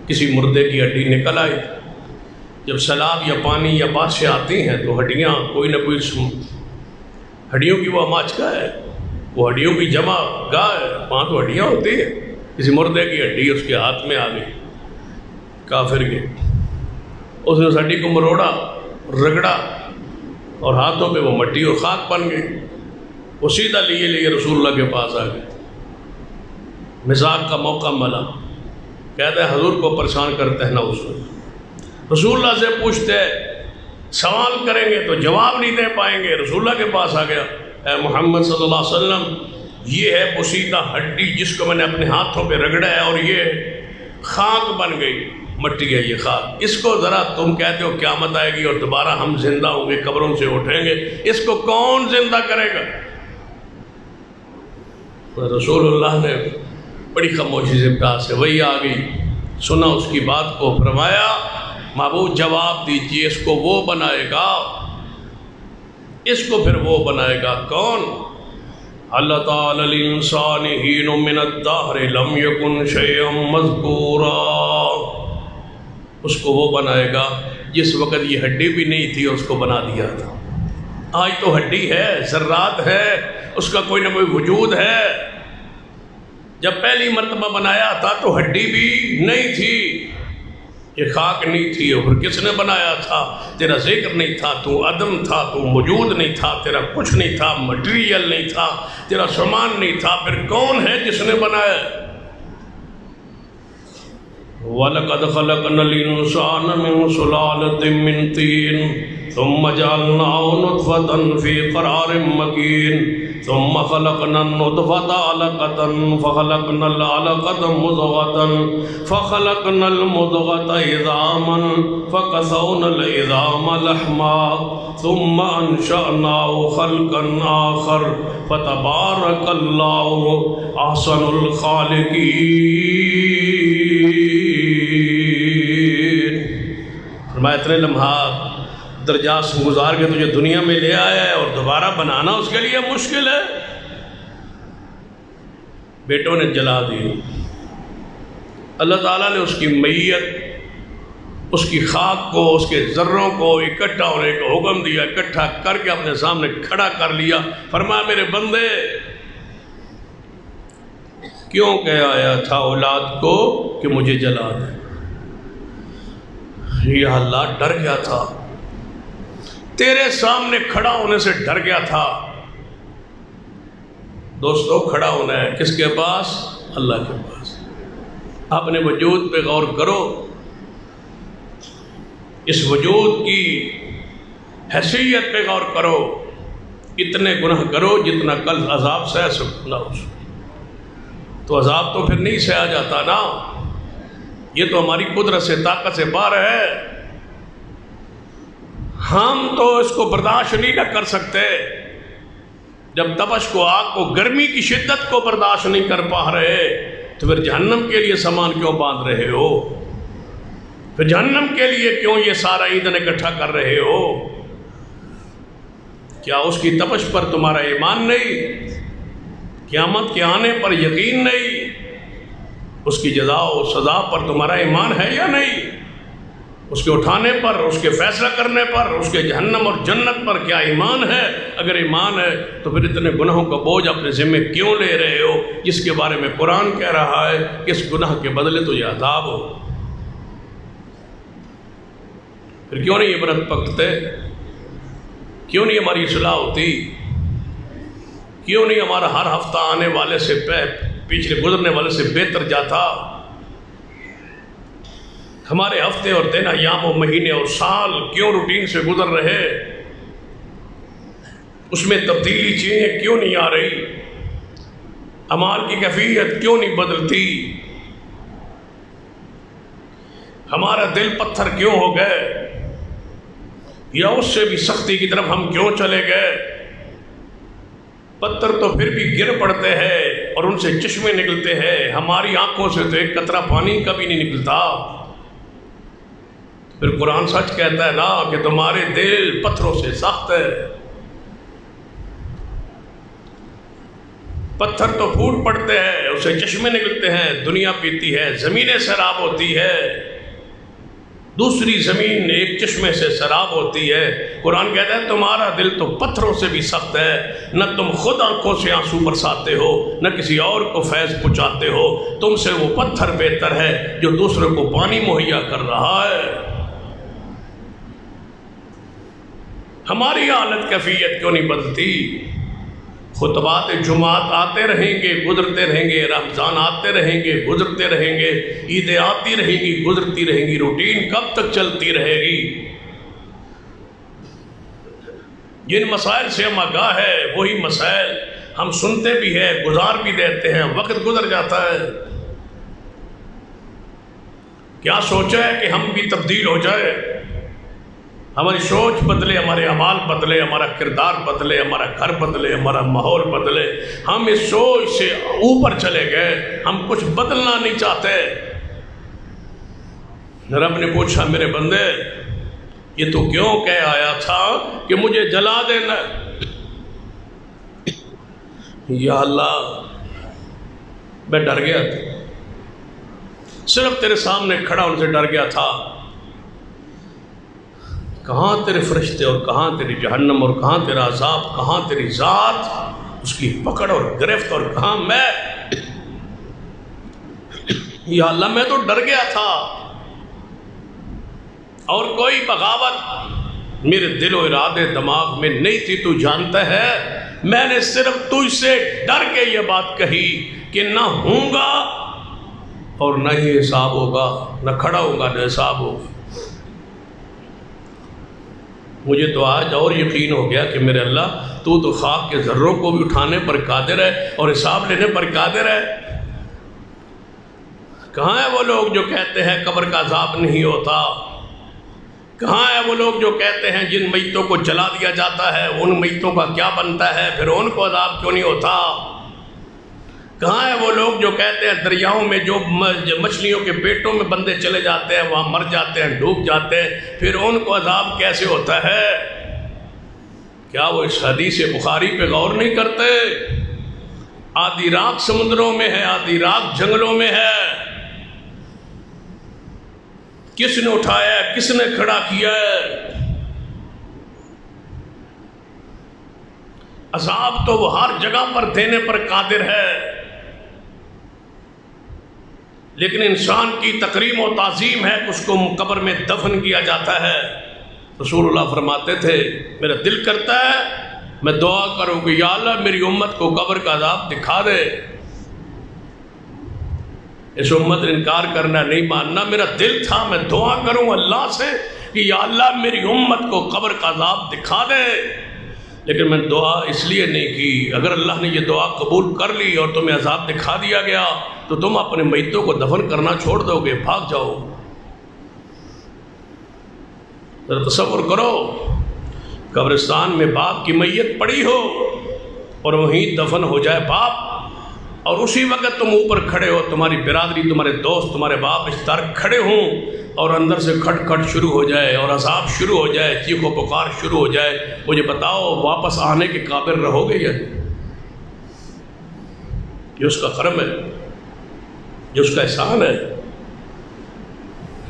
کسی مردے کی ہڈی نکل آئی تھی۔ جب سیلاب یا پانی یا بارشیں آتی ہیں تو ہڈیاں کوئی نہ کوئی ہڈیوں کی وہ ماچکا ہے، وہ ہڈیوں کی جمع گاہ ہے، وہاں تو ہڈیاں ہوتی ہیں، کسی مردے کی ہڈی اس کے ہاتھ میں آ گئی، کافر کے، اس نے اس ہڈی کو مروڑا، رگڑا اور ہاتھوں پہ وہ مٹی اور خاک بن گئی، وہ سیدھا لیے رسول اللہ کے پاس آ گئے، مزاق کا موقع ملا، کہتے ہیں حضور کو پریشان کرتے ہیں نا، رسول اللہ سے پوچھتے سوال کریں گے تو جواب نہیں دے پائیں گے، رسول اللہ کے پاس آ گیا، اے محمد صلی اللہ علیہ وسلم یہ ہے بوسیدہ ہڈی جس کو میں نے اپنے ہاتھوں پہ رگڑا ہے اور یہ خاک بن گئی، مٹی ہے یہ خاک، اس کو ذرا تم کہتے ہو قیامت آئے گی اور دوبارہ ہم زندہ ہوں گے، قبروں سے اٹھیں گے، اس کو کون زندہ کرے گا؟ رسول اللہ نے بڑی خاموشی سے کہا سے وہی آ گئی، سنا اس کی بات کو، فرمایا معبود جواب دیجئے، اس کو وہ بنائے گا، اس کو پھر وہ بنائے گا کون؟ اللہ تعالی الانسان حین من الدہر لم یکن شیئا مذکورا، اس کو وہ بنائے گا جس وقت یہ ہڈی بھی نہیں تھی اس کو بنا دیا تھا، آج تو ہڈی ہے، ذرات ہے، اس کا کوئی نہ کوئی وجود ہے، جب پہلی مرتبہ بنایا تھا تو ہڈی بھی نہیں تھی، یہ خاک نہیں تھی، اور کس نے بنایا تھا؟ تیرا ذکر نہیں تھا، تو عدم تھا، تو موجود نہیں تھا، تیرا کچھ نہیں تھا، مٹیریل نہیں تھا، تیرا سامان نہیں تھا، پھر کون ہے جس نے بنایا؟ وَلَقَدْ خَلَقْنَا الْإِنسَانَ مِنْ سُلَالَةٍ مِّن طِينٍ ثُمَّ جَعَلْنَاهُ نُطْفَةً فِي قَرَارٍ مَّكِينٍ ثُمَّ خَلَقْنَا النُّطْفَةَ عَلَقَةً فَخَلَقْنَا الْعَلَقَةَ مُضْغَةً فَخَلَقْنَا الْمُضْغَةَ عِظَامًا فَكَسَوْنَا الْعِظَامَ لَحْمًا ثُمَّ أَنشَأْنَاهُ خَلْقًا آخَرَ فَتَبَارَكَ اللَّهُ أَحْسَنُ الْخَالِقِينَ۔ فرمایا اتنے لمحات درجات سے گزار کے تجھے دنیا میں لے آیا ہے اور دوبارہ بنانا اس کے لیے مشکل ہے۔ بیٹوں نے جلا دی، اللہ تعالیٰ نے اس کی میت، اس کی خاک کو، اس کے ذروں کو اکٹھا ہونے کا حکم دیا، اکٹھا کر کے اپنے سامنے کھڑا کر لیا، فرمایا میرے بندے کیوں کہہ آیا تھا اولاد کو کہ مجھے جلا دے؟ یہ اللہ ڈر گیا تھا، تیرے سامنے کھڑا ہونے سے ڈر گیا تھا۔ دوستو کھڑا ہونا ہے کس کے پاس؟ اللہ کے پاس. اپنے وجود پہ غور کرو، اس وجود کی حیثیت پہ غور کرو. اتنے گناہ کرو جتنا کل عذاب سہ سکو نہ ہو. تو عذاب تو پھر نہیں سہا جاتا نا، یہ تو ہماری قدرت سے طاقت سے باہر ہے. ہم تو اس کو برداشت نہیں نہ کر سکتے. جب تپش کو، آگ کو، گرمی کی شدت کو برداشت نہیں کر پا رہے تو پھر جہنم کے لیے سامان کیوں باندھ رہے ہو؟ پھر جہنم کے لیے کیوں یہ سارا ایندھن اکٹھا کر رہے ہو؟ کیا اس کی تپش پر تمہارا ایمان نہیں؟ قیامت کے آنے پر یقین نہیں؟ اس کی جزا و سزا پر تمہارا ایمان ہے یا نہیں؟ اس کے اٹھانے پر، اس کے فیصلہ کرنے پر، اس کے جہنم اور جنت پر کیا ایمان ہے؟ اگر ایمان ہے تو پھر اتنے گناہوں کا بوجھ اپنے ذمہ کیوں لے رہے ہو، جس کے بارے میں قرآن کہہ رہا ہے کہ اس گناہ کے بدلے تو یہ عذاب ہو؟ پھر کیوں نہیں عبرت پکتے؟ کیوں نہیں ہماری اصلاح ہوتی؟ کیوں نہیں ہمارا ہر ہفتہ آنے والے سے پچھلے گزرنے والے سے بہتر جاتا؟ ہمارے ہفتے اور دن، ایام و مہینے اور سال کیوں روٹین سے گزر رہے؟ اس میں تبدیلی چیزیں کیوں نہیں آ رہی؟ اعمال کی کیفیت کیوں نہیں بدلتی؟ ہمارا دل پتھر کیوں ہو گئے؟ یا اس سے بھی سختی کی طرف ہم کیوں چلے گئے؟ پتھر تو پھر بھی گر پڑتے ہیں اور ان سے چشمے نکلتے ہیں، ہماری آنکھوں سے تو ایک قطرہ پانی کبھی نہیں نکلتا. پھر قرآن سچ کہتا ہے نا کہ تمہارے دل پتھروں سے سخت ہے. پتھر تو پھوٹ پڑتے ہیں، اسے چشمے نکلتے ہیں، دنیا پیتی ہے، زمینیں سیراب ہوتی ہے، دوسری زمین ایک چشمے سے سیراب ہوتی ہے. قرآن کہتا ہے تمہارا دل تو پتھروں سے بھی سخت ہے. نہ تم خود آنکھوں سے آنسو برساتے ہو، نہ کسی اور کو فیض پہنچاتے ہو. تم سے وہ پتھر بہتر ہے جو دوسرے کو پانی مہیا کر رہا ہے. ہماری حالت کیفیت کیوں نہیں بدلتی؟ خطبات جمعات آتے رہیں گے، گزرتے رہیں گے، رمضان آتے رہیں گے، گزرتے رہیں گے، عیدیں آتی رہیں گی، گزرتی رہیں گی. روٹین کب تک چلتی رہے گی؟ جن مسائل سے ہم آگاہ ہے وہی مسائل ہم سنتے بھی ہیں، گزار بھی دیتے ہیں، وقت گزر جاتا ہے. کیا سوچا ہے کہ ہم بھی تبدیل ہو جائے، ہماری سوچ بدلے، ہمارے اعمال بدلے، ہمارا کردار بدلے، ہمارا گھر بدلے، ہمارا ماحول بدلے. ہم اس سوچ سے اوپر چلے گئے، ہم کچھ بدلنا نہیں چاہتے. رب نے پوچھا میرے بندے یہ تو کیوں کہہ آیا تھا کہ مجھے جلا دینا؟ یا اللہ میں ڈر گیا تھا، صرف تیرے سامنے کھڑا ان سے ڈر گیا تھا. کہاں تیرے فرشتے اور کہاں تیری جہنم اور کہاں تیرا عذاب، کہاں تیری ذات، اس کی پکڑ اور گرفت، اور کہاں میں؟ یا اللہ میں تو ڈر گیا تھا، اور کوئی بغاوت میرے دل و ارادے دماغ میں نہیں تھی. تو جانتا ہے میں نے صرف تجھ سے ڈر کے یہ بات کہی کہ نہ ہوں گا اور نہ ہی حساب ہوگا، نہ کھڑا ہوگا نہ حساب ہوگا. مجھے تو آج اور یقین ہو گیا کہ میرے اللہ تو خاک کے ذروں کو بھی اٹھانے پر قادر ہے اور حساب لینے پر قادر ہے. کہاں ہیں وہ لوگ جو کہتے ہیں قبر کا عذاب نہیں ہوتا؟ کہاں ہیں وہ لوگ جو کہتے ہیں جن میتوں کو جلا دیا جاتا ہے ان میتوں کا کیا بنتا ہے، پھر ان کو عذاب کیوں نہیں ہوتا؟ کہاں ہیں وہ لوگ جو کہتے ہیں دریاؤں میں جو مچھلیوں کے پیٹوں میں بندے چلے جاتے ہیں وہاں مر جاتے ہیں، ڈوب جاتے ہیں، پھر ان کو عذاب کیسے ہوتا ہے؟ کیا وہ اس حدیث بخاری پہ غور نہیں کرتے؟ آدھی رات سمندروں میں ہے، آدھی رات جنگلوں میں ہے. کس نے اٹھایا ہے، کس نے کھڑا کیا ہے؟ عذاب تو وہ ہر جگہ پر دینے پر قادر ہے، لیکن انسان کی تکریم و تعظیم ہے کہ اس کو قبر میں دفن کیا جاتا ہے. رسول اللہ فرماتے تھے میرا دل کرتا ہے میں دعا کروں کہ یا اللہ میری امت کو قبر کا عذاب دکھا دے. اس امت نے انکار کرنا نہیں ماننا. میرا دل تھا میں دعا کروں اللہ سے کہ یا اللہ میری امت کو قبر کا عذاب دکھا دے، لیکن میں دعا اس لیے نہیں کی. اگر اللہ نے یہ دعا قبول کر لی اور تمہیں عذاب دکھا دیا گیا تو تم اپنے میتوں کو دفن کرنا چھوڑ دو گے، بھاگ جاؤ. ذرا تصور کرو قبرستان میں باپ کی میت پڑی ہو اور وہیں دفن ہو جائے باپ، اور اسی وقت تم اوپر کھڑے ہو، تمہاری برادری، تمہارے دوست، تمہارے باپ رشتہ دار کھڑے ہوں اور اندر سے کھٹ کھٹ شروع ہو جائے اور عذاب شروع ہو جائے، چیخ و پکار شروع ہو جائے. مجھے بتاؤ واپس آنے کے قابل رہو گے یا نہیں؟ یہ اس کا کرم ہے، یہ اس کا احسان ہے.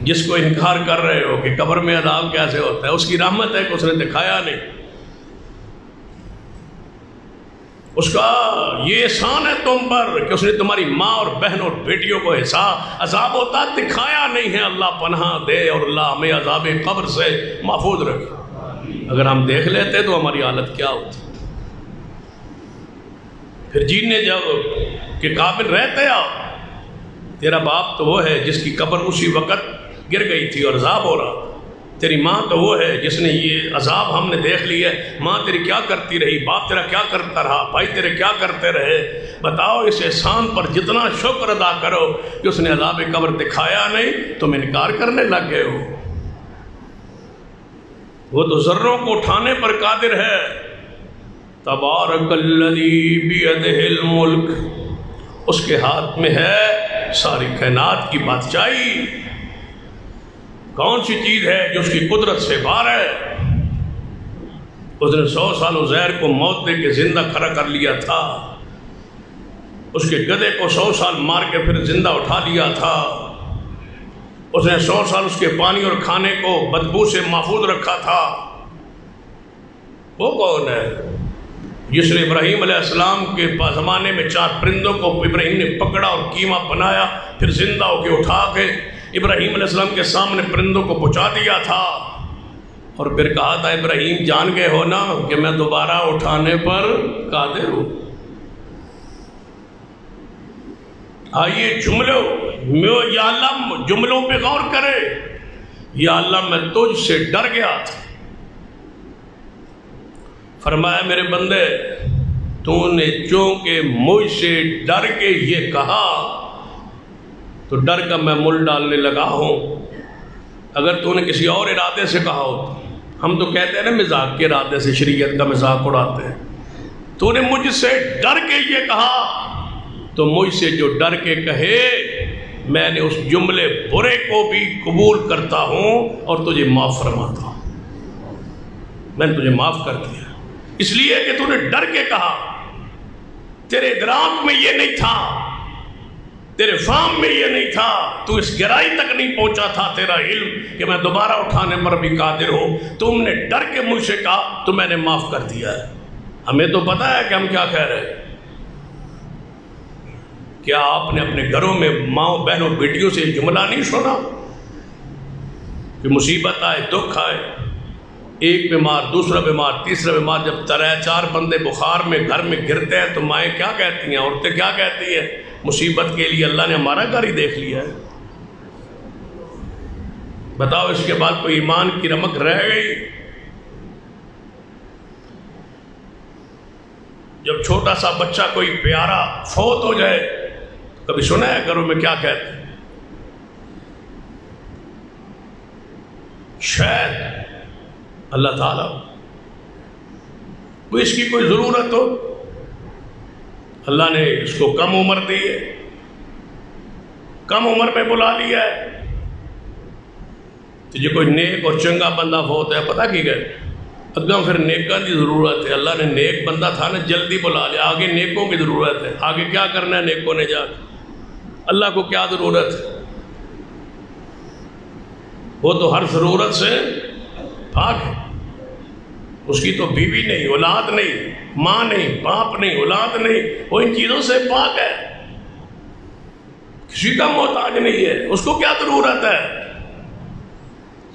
جس کو انکار کر رہے ہو کہ قبر میں عذاب کیسے ہوتا ہے، اس کی رحمت ہے کہ اس نے دکھایا نہیں. اس کا یہ احسان ہے تم پر کہ اس نے تمہاری ماں اور بہن اور بیٹیوں کو عذاب ہوتا دکھایا نہیں ہے. اللہ پناہ دے اور اللہ ہمیں عذاب قبر سے محفوظ رکھے. اگر ہم دیکھ لیتے تو ہماری حالت کیا ہوتی. پھر جینے جب کہ قابل رہتے آپ. تیرا باپ تو وہ ہے جس کی قبر اسی وقت گر گئی تھی اور عذاب ہو رہا. تیری ماں تو وہ ہے جس نے یہ عذاب ہم نے دیکھ لی ہے. ماں تیری کیا کرتی رہی، باپ تیرا کیا کرتا رہا، بھائی تیرے کیا کرتے رہے. بتاؤ اس احسان پر جتنا شکر ادا کرو کہ اس نے عذاب قبر دکھایا نہیں، تم انکار کرنے لگ گئے ہو. وہ تو ذروں کو اٹھانے پر قادر ہے. تبارک الذی بیدہ الملک، اس کے ہاتھ میں ہے ساری کائنات کی بادشاہی. کون سی چیز ہے جو اس کی قدرت سے باہر ہے؟ اس نے 100 سال عزیر کو موت دے کے زندہ کھڑا کر لیا تھا. اس کے گدھے کو 100 سال مار کے پھر زندہ اٹھا لیا تھا. اس نے 100 سال اس کے پانی اور کھانے کو بدبو سے محفوظ رکھا تھا. وہ کون ہے جس نے ابراہیم علیہ السلام کے زمانے میں 4 پرندوں کو ابراہیم نے پکڑا اور قیمہ بنایا، پھر زندہ ہو کے اٹھا کے ابراہیم علیہ السلام کے سامنے پرندوں کو پہنچا دیا تھا، اور پھر کہا تھا ابراہیم جان گئے ہو نا کہ میں دوبارہ اٹھانے پر قادر ہوں. آئیے یا اللہ جملوں پہ غور کرے. یا اللہ میں تجھ سے ڈر گیا تھا. فرمایا میرے بندے تو نے چونکہ مجھ سے ڈر کے یہ کہا تو ڈر کا میں مل ڈالنے لگا ہوں. اگر تو نے کسی اور ارادے سے کہا ہو، ہم تو کہتے ہیں نا مذاق کے ارادے سے شریعت کا مذاق اڑاتے ہیں. تو نے مجھ سے ڈر کے یہ کہا تو مجھ سے جو ڈر کے کہے میں نے اس جملے برے کو بھی قبول کرتا ہوں اور تجھے معاف فرماتا ہوں. میں نے تجھے معاف کر دیا اس لیے کہ تو نے ڈر کے کہا. تیرے ادراک میں یہ نہیں تھا، تیرے فہم میں یہ نہیں تھا، تو اس گہرائی تک نہیں پہنچا تھا تیرا علم کہ میں دوبارہ اٹھانے پر بھی قادر ہوں. تم نے ڈر کے مجھ سے کہا تو میں نے معاف کر دیا ہے. ہمیں تو پتہ ہے کہ ہم کیا کہہ رہے ہیں. کیا آپ نے اپنے گھروں میں ماں بہنوں بیٹیوں سے جملہ نہیں سنا کہ مصیبت آئے، دکھ آئے، ایک بیمار، دوسرا بیمار، تیسرا بیمار، جب 3-4 بندے بخار میں گھر میں گرتے ہیں تو مائیں کیا کہتی ہیں، عورتیں کیا کہتی ہیں؟ مصیبت کے لیے اللہ نے ہمارا گھر ہی دیکھ لیا ہے. بتاؤ اس کے بعد کوئی ایمان کی رمق رہ گئی؟ جب چھوٹا سا بچہ کوئی پیارا فوت ہو جائے کبھی سنا ہے گھروں میں کیا کہتے ہیں؟ شاید اللہ تعالیٰ کو اس کی کوئی ضرورت ہو، اللہ نے اس کو کم عمر دی ہے، کم عمر میں بلا لیا ہے. تو جو کوئی نیک اور چنگا بندہ فوت ہے پتہ کی گئے اگاں پھر نیکاں کی ضرورت ہے. اللہ نے نیک بندہ تھا نا جلدی بلا لیا. آگے نیکوں کی ضرورت ہے. آگے کیا کرنا ہے نیکوں نے جا کے؟ اللہ کو کیا ضرورت ہے؟ وہ تو ہر ضرورت سے پاک ہے. اس کی تو بیوی نہیں، اولاد نہیں، ماں نہیں، باپ نہیں، اولاد نہیں، وہ ان چیزوں سے پاک ہے. کسی کا محتاج نہیں ہے. اس کو کیا ضرورت ہے؟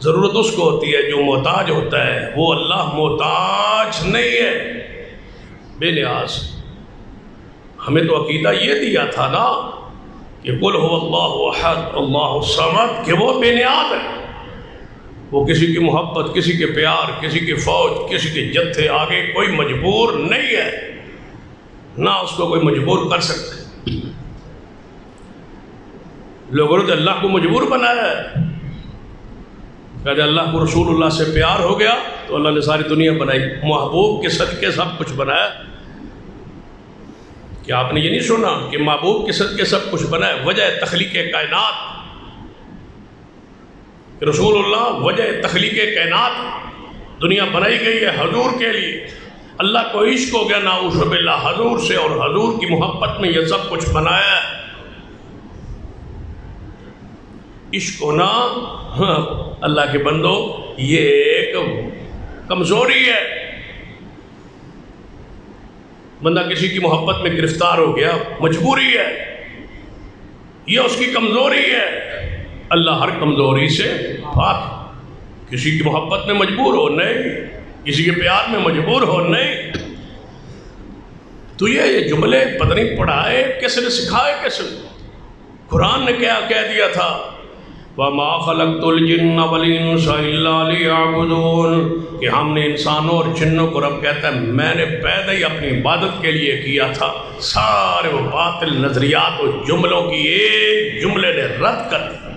ضرورت اس کو ہوتی ہے جو محتاج ہوتا ہے. وہ اللہ محتاج نہیں ہے، بے نیاز. ہمیں تو عقیدہ یہ دیا تھا نا کہ قل هو اللہ احد اللہ الصمد، کہ وہ بے نیاز ہے، وہ کسی کی محبت، کسی کے پیار، کسی کی فوج، کسی کے جتھے آگے کوئی مجبور نہیں ہے، نہ اس کو کوئی مجبور کر سکتے۔ لوگوں نے اللہ کو مجبور بنایا ہے، کہتے اللہ کو رسول اللہ سے پیار ہو گیا تو اللہ نے ساری دنیا بنائی، محبوب کے صدقے سب کچھ بنایا۔ کیا آپ نے یہ نہیں سنا کہ محبوب کے صدقے سب کچھ بنایا؟ وجہ تخلیق کائنات، رسول اللہ وجہ تخلیق کائنات، دنیا بنائی گئی ہے حضور کے لیے۔ اللہ کو عشق ہو گیا نعوذ باللہ حضور سے، اور حضور کی محبت میں یہ سب کچھ بنایا ہے۔ عشق ہونا اللہ کے بندو یہ ایک کمزوری ہے، بندہ کسی کی محبت میں گرفتار ہو گیا، مجبوری ہے، یہ اس کی کمزوری ہے۔ اللہ ہر کمزوری سے پاک، کسی کی محبت میں مجبور ہو نہیں، کسی کے پیار میں مجبور ہو نہیں۔ تو یہ جملے پتہ نہیں پڑھائے کس نے، سکھائے کس نے؟ قرآن نے کیا کہہ دیا تھا؟ وَمَا خَلَقْتُ الْجِنَّ وَالْإِنسَ إِلَّا لِيَعْبُدُونَ، کہ ہم نے انسانوں اور جنوں کو، رب کہتا ہے میں نے پیدا ہی اپنی عبادت کے لیے کیا تھا۔ سارے وہ باطل نظریات و جملوں کی ایک جملے نے رد کر دیا،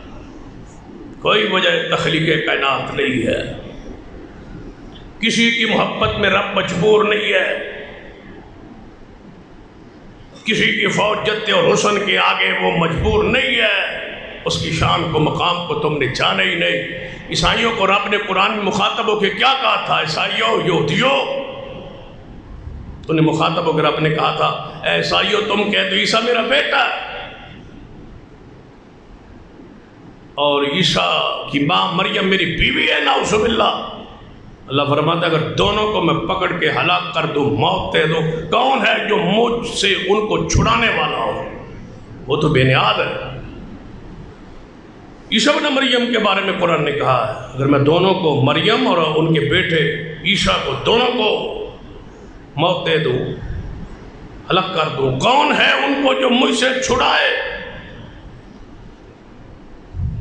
کوئی وجہ تخلیق کائنات نہیں ہے، کسی کی محبت میں رب مجبور نہیں ہے، کسی کی فوج جتے اور حسن کے آگے وہ مجبور نہیں ہے، اس کی شان کو مقام کو تم نے جانا ہی نہیں۔ عیسائیوں کو رب نے قرآن میں مخاطب ہو کے کیا کہا تھا؟ عیسائیوں یہودیوں، انہیں مخاطب ہو کے رب نے کہا تھا اے عیسائیوں تم کہتے عیسیٰ میرا بیٹا ہے، اور عیسیٰ کی ماں مریم میری بیوی ہے، نعوذ باللہ۔ اللہ فرماتا ہے اگر دونوں کو میں پکڑ کے ہلاک کر دوں، موت دے دوں، کون ہے جو مجھ سے ان کو چھڑانے والا ہو؟ وہ تو بے نیاز ہے۔ عیسیٰ ابن مریم کے بارے میں قرآن نے کہا ہے اگر میں دونوں کو، مریم اور ان کے بیٹے عیسیٰ کو، دونوں کو موت دے دوں، ہلاک کر دوں، کون ہے ان کو جو مجھ سے چھڑائے؟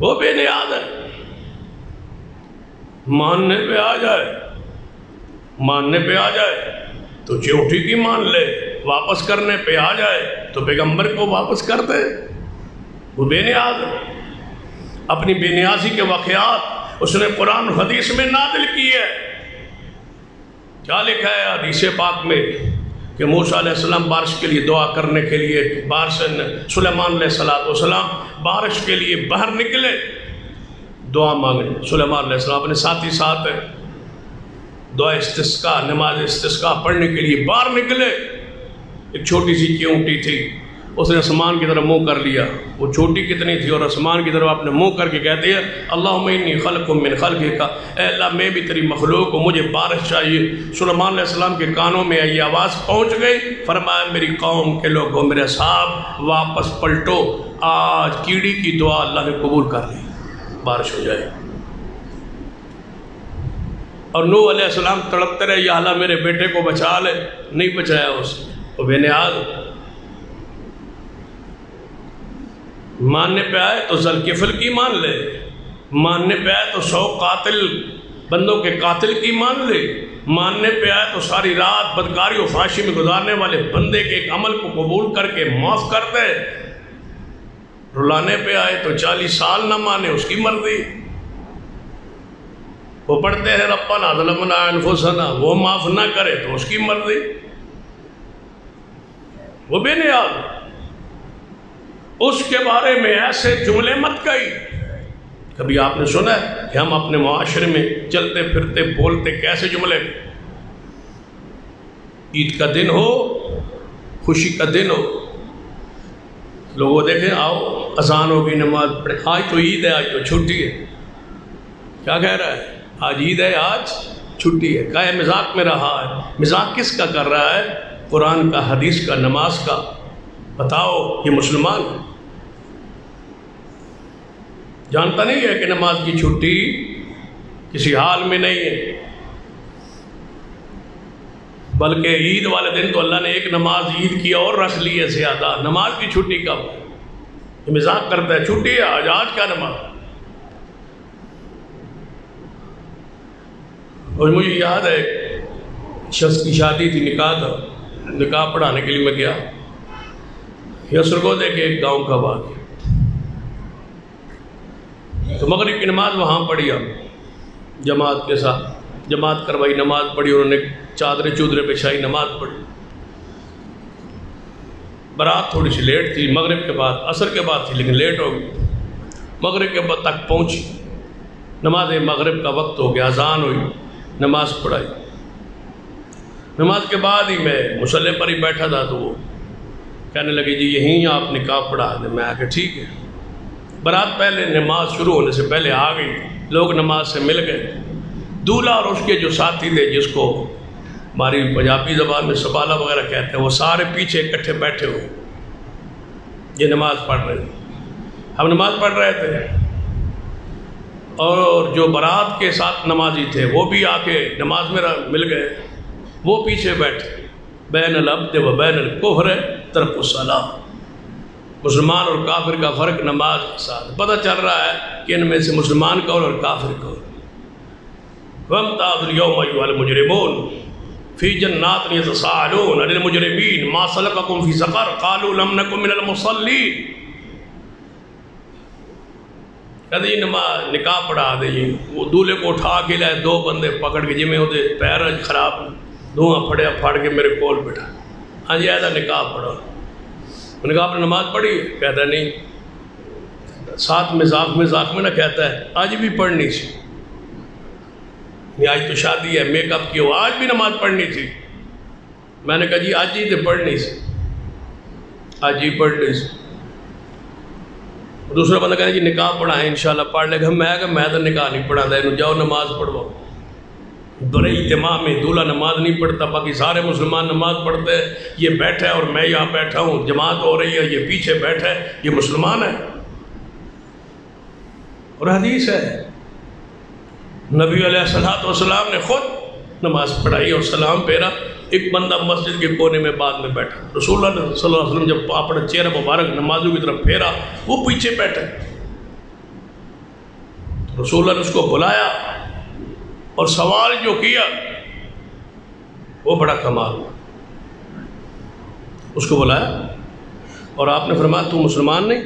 وہ بے نیاز ہے۔ ماننے پہ آ جائے، ماننے پہ آ جائے تو چوٹھی کی مان لے، واپس کرنے پہ آ جائے تو پیغمبر کو واپس کر دے، وہ بے نیاز ہے۔ اپنی بے نیازی کے واقعات اس نے قرآن و حدیث میں نازل کی ہے۔ کیا لکھا ہے حدیث پاک میں کہ موسیٰ علیہ السلام بارش کے لیے دعا کرنے کے لیے، سلیمان علیہ السلام بارش کے لیے باہر نکلے دعا مانگنے، سلیمان علیہ السلام اپنے ساتھی ساتھ دعا استسقاء، نماز استسقاء پڑھنے کے لیے باہر نکلے۔ ایک چھوٹی سی چیونٹی تھی، اس نے آسمان کی طرف منہ کر لیا، وہ چھوٹی کتنی تھی اور آسمان کی طرف اپنے منہ کر کے کہتے ہیں اللہم انی خلق من خلقک، اے اللہ میں بھی تیری مخلوق ہوں، مجھے بارش چاہیے۔ سلیمان علیہ السلام کے کانوں میں یہ آواز پہنچ گئی، فرمایا میری قوم کے لوگوں، میرے صاحب واپس پلٹو، آج کیڑی کی دعا اللہ نے قبول کر لی، بارش ہو جائے۔ اور نوح علیہ السلام تڑپتے رہے یا اللہ میرے بیٹے کو بچا لے، نہیں بچایا اس نے، وہ بے نیاز۔ ماننے پہ آئے تو ذوالکفل کی مان لے، ماننے پہ آئے تو 100 قاتل بندوں کے قاتل کی مان لے، ماننے پہ آئے تو ساری رات بدکاری و فحاشی میں گزارنے والے بندے کے ایک عمل کو قبول کر کے معاف کر دے۔ رلانے پہ آئے تو 40 سال نہ مانے، اس کی مرضی۔ وہ پڑھتے ہیں ربنا ظلمنا انفسنا، وہ معاف نہ کرے تو اس کی مرضی، وہ بے نیاز۔ اس کے بارے میں ایسے جملے مت کہی۔ کبھی آپ نے سنا ہے کہ ہم اپنے معاشرے میں چلتے پھرتے بولتے کیسے جملے؟ عید کا دن ہو، خوشی کا دن ہو، لوگوں دیکھیں آؤ اذان ہوگی نماز پڑھے، آج تو عید ہے، آج تو چھٹی ہے۔ کیا کہہ رہا ہے؟ آج عید ہے، آج چھٹی ہے۔ کہا ہے مذاق میں رہا ہے، مذاق کس کا کر رہا ہے؟ قرآن کا، حدیث کا، نماز کا۔ بتاؤ یہ مسلمان جانتا نہیں ہے کہ نماز کی چھٹی کسی حال میں نہیں ہے، بلکہ عید والے دن تو اللہ نے ایک نماز عید کی اور رکھ لی ہے زیادہ، نماز کی چھٹی کب؟ یہ مذاق کرتا ہے، چھٹی ہے آج کیا نماز؟ اور مجھے یاد ہے شخص کی شادی تھی، نکاح تھا، نکاح پڑھانے کے لیے میں گیا، یسرگودے کے ایک گاؤں کا واقعہ، تو مغرب کی نماز وہاں پڑھی ہم جماعت کے ساتھ، جماعت کروائی، نماز پڑھی، انہوں نے چادریں چودرے بچھائی، نماز پڑھی۔ برات تھوڑی سی لیٹ تھی، مغرب کے بعد، عصر کے بعد تھی لیکن لیٹ ہو گئی، مغرب کے بعد تک پہنچی، نماز مغرب کا وقت ہو گیا، اذان ہوئی، نماز پڑھائی۔ نماز کے بعد ہی میں مصلی پر ہی بیٹھا تھا تو وہ کہنے لگے جی یہیں آپ نکاح پڑھا دیں، میں کہ ٹھیک ہے۔ برات پہلے نماز شروع ہونے سے پہلے آ گئی، لوگ نماز سے مل گئے، دولہا اور اس کے جو ساتھی تھے جس کو ہماری پنجابی زبان میں سبالہ وغیرہ کہتے ہیں، وہ سارے پیچھے اکٹھے بیٹھے ہوئے، یہ نماز پڑھ رہے تھے، ہم نماز پڑھ رہے تھے، اور جو برات کے ساتھ نمازی تھے وہ بھی آ کے نماز میں مل گئے، وہ پیچھے بیٹھے، بین العبد و بین الکفر ترک الصلاۃ، مسلمان اور کافر کا فرق نماز کے ساتھ پتہ چل رہا ہے کہ ان میں سے مسلمان کون اور کافر کون۔ وَامْتَازُوا الْيَوْمَ أَيُّهَا الْمُجْرِمُونَ فِي جَنَّاتٍ يَتَسَاءَلُونَ عَنِ الْمُجْرِمِينَ مَا سَلَكَكُمْ فِي سَقَرَ قَالُوا لَمْ نَكُ مِنَ الْمُصَلِّينَ۔ کہتے ہیں نکاح پڑھا دے جی، وہ دولہے کو اٹھا کے لائے، دو بندے پکڑ کے جی میں وہ پیر خراب دھواں پھڑیا پھاڑ کے میرے کول بیٹھا، ہاں جی ایسا نکاح پڑھا۔ میں نے کہا آپ نے نماز پڑھی؟ کہتا ہے نہیں، ساتھ مذاق میں نہ کہتا ہے آج بھی پڑھنی تھی، آج تو شادی ہے، میک اپ کیا، آج بھی نماز پڑھنی تھی۔ میں نے کہا جی آج ہی تو پڑھنی تھی، آج ہی پڑھنی تھی۔ دوسرا بندہ کہنا جی نکاح پڑھائیں انشاءاللہ پڑھ لے گا، میں کہا میں تو نکاح نہیں پڑھا تھا، جاؤ نماز پڑھواؤ۔ بڑے اہتمام میں دولہا نماز نہیں پڑھتا، باقی سارے مسلمان نماز پڑھتے ہیں، یہ بیٹھا ہے اور میں یہاں بیٹھا ہوں، جماعت ہو رہی ہے، یہ پیچھے بیٹھا ہے، یہ مسلمان ہے۔ اور حدیث ہے نبی علیہ السلام نے خود نماز پڑھائی اور سلام پھیرا، ایک بندہ مسجد کے کونے میں بعد میں بیٹھا، رسول اللہ صلی اللہ علیہ وسلم جب اپنا چہرہ مبارک نمازوں کی طرف پھیرا، وہ پیچھے بیٹھے، رسول اللہ نے اس کو بلایا اور سوال جو کیا وہ بڑا کمال ہوا۔ اس کو بلایا اور آپ نے فرمایا تو مسلمان نہیں؟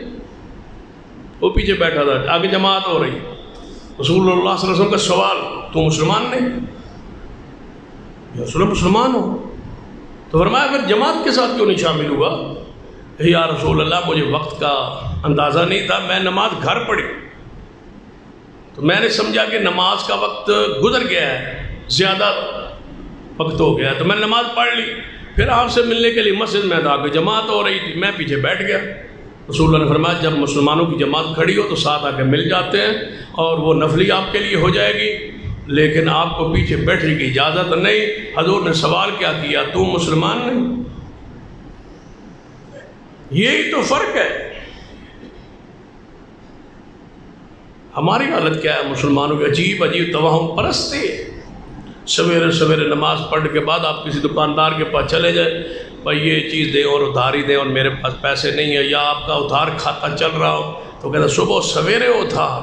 وہ پیچھے بیٹھا تھا، آگے جماعت ہو رہی، رسول اللہ صلی اللہ علیہ وسلم کا سوال تو مسلمان نہیں؟ یا رسول اللہ مسلمان ہو؟ تو فرمایا پھر جماعت کے ساتھ کیوں نہیں شامل ہوا؟ یا رسول اللہ مجھے وقت کا اندازہ نہیں تھا، میں نماز گھر پڑھی تو میں نے سمجھا کہ نماز کا وقت گزر گیا ہے، زیادہ وقت ہو گیا، تو میں نے نماز پڑھ لی، پھر آپ سے ملنے کے لیے مسجد میں تھا کہ جماعت ہو رہی تھی، میں پیچھے بیٹھ گیا۔ رسول اللہ نے فرمایا جب مسلمانوں کی جماعت کھڑی ہو تو ساتھ آ کے مل جاتے ہیں اور وہ نفلی آپ کے لیے ہو جائے گی، لیکن آپ کو پیچھے بیٹھنے کی اجازت نہیں۔ حضور نے سوال کیا کیا؟ تم مسلمان نہیں؟ یہی تو فرق ہے۔ ہماری حالت کیا ہے مسلمانوں کی؟ عجیب توہم پرستی ہے۔ سویرے سویرے نماز پڑھنے کے بعد آپ کسی دکاندار کے پاس چلے جائیں، بھائی یہ چیز دیں اور ادھاری دیں اور میرے پاس پیسے نہیں ہیں، یا آپ کا ادھار کھاتا چل رہا ہو تو کہتا صبح سویرے ادھار،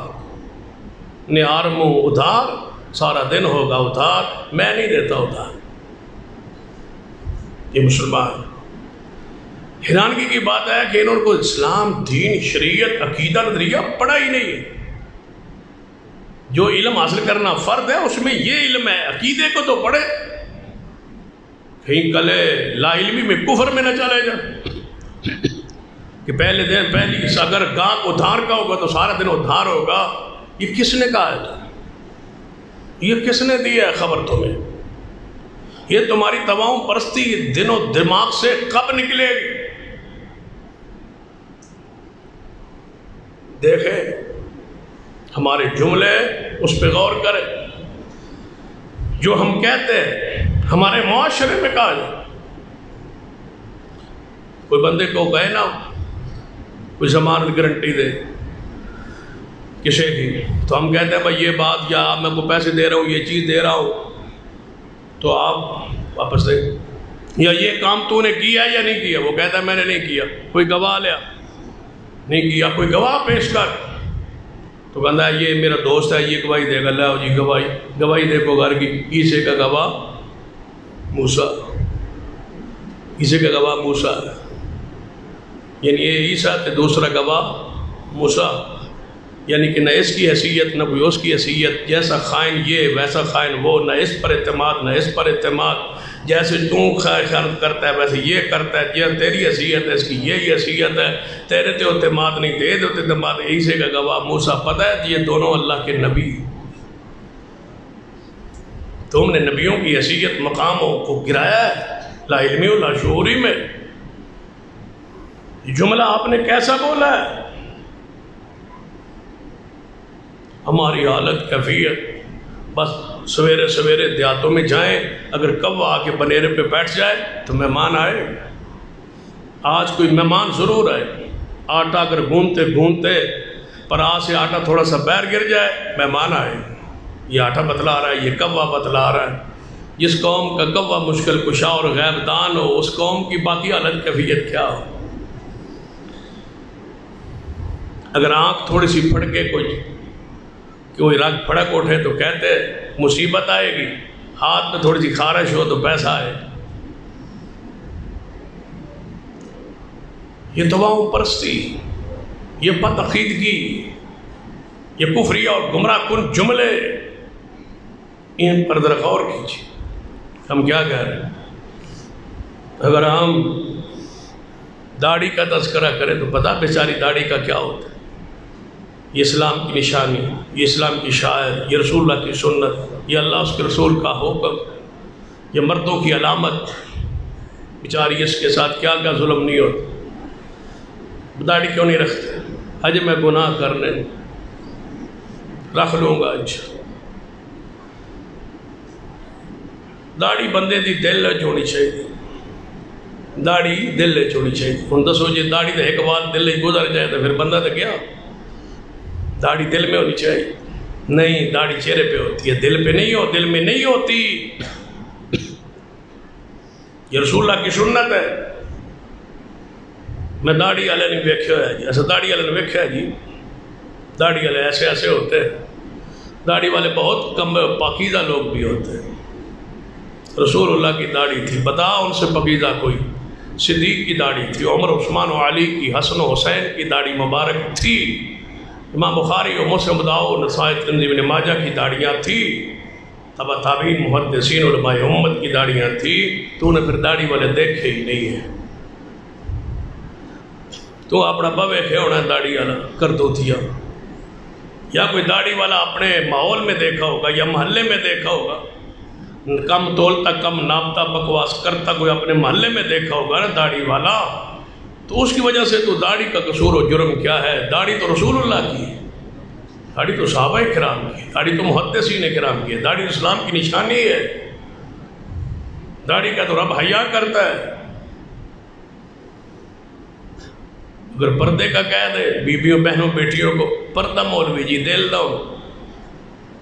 نیار منہ ادھار، سارا دن ہوگا ادھار، میں نہیں دیتا ادھار۔ یہ مسلمان حیرانگی کی بات ہے کہ انہوں کو اسلام، دین، شریعت، عقیدہ، نظریہ پڑھا ہی نہیں ہے۔ جو علم حاصل کرنا فرض ہے اس میں یہ علم ہے، عقیدے کو تو پڑھے، کہیں کلے لا علمی میں کفر میں نہ چلے جائے کہ پہلے دن پہلی اگر گاہک ادھار کا ہوگا تو سارا دن ادھار ہوگا۔ یہ کس نے کہا ہے؟ یہ کس نے دیا ہے خبر تمہیں؟ یہ تمہاری توہم پرستی دل و دماغ سے کب نکلے گی؟ دیکھیں ہمارے جملے اس پہ غور کریں، جو ہم کہتے ہیں ہمارے معاشرے میں کہا جائے۔ کوئی بندے کو گئے نا کوئی ضمانت گارنٹی دے کسی کی، تو ہم کہتے ہیں بھائی یہ بات، یا میں کو پیسے دے رہا ہوں، یہ چیز دے رہا ہوں تو آپ واپس دیں، یا یہ کام تو نے کیا یا نہیں کیا؟ وہ کہتا ہے میں نے نہیں کیا، کوئی گواہ لیا، نہیں کیا کوئی گواہ پیش کر، تو کہتا ہے یہ میرا دوست ہے، یہ گواہی دے گا، لاؤ جی گواہی دیکھو گھر کی، عیسیٰ کا گواہ موسیٰ، عیسیٰ کا گواہ موسیٰ ہے، یعنی یہ عیسیٰ تے دوسرا گواہ موسیٰ، یعنی کہ نہ اس کی حیثیت نہ کوئی اس کی حیثیت، جیسا خائن یہ ویسا خائن وہ، نہ اس پر اعتماد نہ اس پر اعتماد، جیسے تو خیال کرتا ہے ویسے یہ کرتا ہے، یہ تیری حیثیت ہے اس کی یہی حیثیت ہے، تیرے تے اعتماد نہیں دے دے اعتماد، عیسیٰ کا گواہ موسیٰ۔ پتہ ہے یہ دونوں اللہ کے نبی، تم نے نبیوں کی حیثیت مقاموں کو گرایا ہے لا علمی و لا شعوری میں۔ یہ جملہ آپ نے کیسا بولا ہے؟ ہماری حالت کیفیت بس سویرے سویرے دیہاتوں میں جائیں، اگر کوا آ کے بنیرے پہ بیٹھ جائے تو مہمان آئے، آج کوئی مہمان ضرور آئے، آٹا اگر گھومتے گھومتے پرا سے آٹا تھوڑا سا بیر گر جائے مہمان آئے، یہ آٹا بتلا رہا ہے، یہ کوا بتلا رہا ہے۔ جس قوم کا کوا مشکل کشا اور غیب دان ہو، اس قوم کی باقی حالت کیفیت کیا ہو؟ اگر آنکھ تھوڑی سی پھڑکے کوئی رگ پھڑک اٹھے تو کہتے مصیبت آئے گی، ہاتھ میں تھوڑی سی خارش ہو تو پیسہ آئے۔ یہ تواؤں پرستی، یہ بدعقیدگی، یہ کفری اور گمراہ کن جملے، ان پر ذرا غور کیجیے۔ ہم کیا کہہ رہے ہیں؟ اگر ہم داڑھی کا تذکرہ کریں تو پتہ بیچاری داڑھی کا کیا ہوتا ہے؟ یہ اسلام کی نشانی، یہ اسلام کی شاعر، یہ رسول اللہ کی سنت، یہ اللہ اس کے رسول کا حکم، یہ مردوں کی علامت۔ بیچاری اس کے ساتھ کیا کیا ظلم نہیں ہوتا، داڑھی کیوں نہیں رکھتے؟ حج میں گناہ کرنے رکھ لوں گا انشاءاللہ۔ داڑھی بندے دی دل وچ ہونی چاہیے، داڑھی دل وچ ہونی چاہیے۔ ہن دسو جی داڑھی تے ایک بار دل وچ گزر جائے تو پھر بندہ تو گیا۔ داڑھی دل میں ہونی چاہیے، نہیں داڑھی چہرے پہ ہوتی ہے، دل پہ نہیں ہو، دل میں نہیں ہوتی۔ یہ رسول اللہ کی سنت ہے۔ میں داڑھی والے نہیں ویکھیا ہے جی، ایسا داڑھی والے نے ویکھیا جی، داڑھی والے ایسے ایسے ہوتے ہیں، داڑھی والے بہت کم پاکیزہ لوگ بھی ہوتے ہیں۔ رسول اللہ کی داڑھی تھی، بتا ان سے پاکیزہ کوئی؟ صدیق کی داڑھی تھی، عمر عثمان و علی کی، حسن و حسین کی داڑھی مبارک تھی، امام بخاری و مسلم داؤد نسائی ترمذی ابن ماجہ کی داڑیاں تھی، تبع تابعین محدثین علماء امت کی داڑیاں تھی۔ تو نے پھر داڑھی والے دیکھے ہی نہیں ہیں، تو اپنا بوے کھے ہونا داڑھی والا کر دو تھیا، یا کوئی داڑھی والا اپنے ماحول میں دیکھا ہوگا یا محلے میں دیکھا ہوگا، کم تولتا کم ناپتا بکواس کرتا کوئی اپنے محلے میں دیکھا ہوگا نا داڑھی والا، تو اس کی وجہ سے تو داڑھی کا قصور و جرم کیا ہے؟ داڑھی تو رسول اللہ کی ہے، داڑھی تو صحابہ کرام کی، داڑھی تو محدثین کرام کی ہے، داڑھی اسلام کی نشانی ہے، داڑھی کا تو رب حیا کرتا ہے۔ اگر پردے کا کہہ دے بیبیوں بہنوں بیٹیوں کو پردہ مولوی جی دل دو،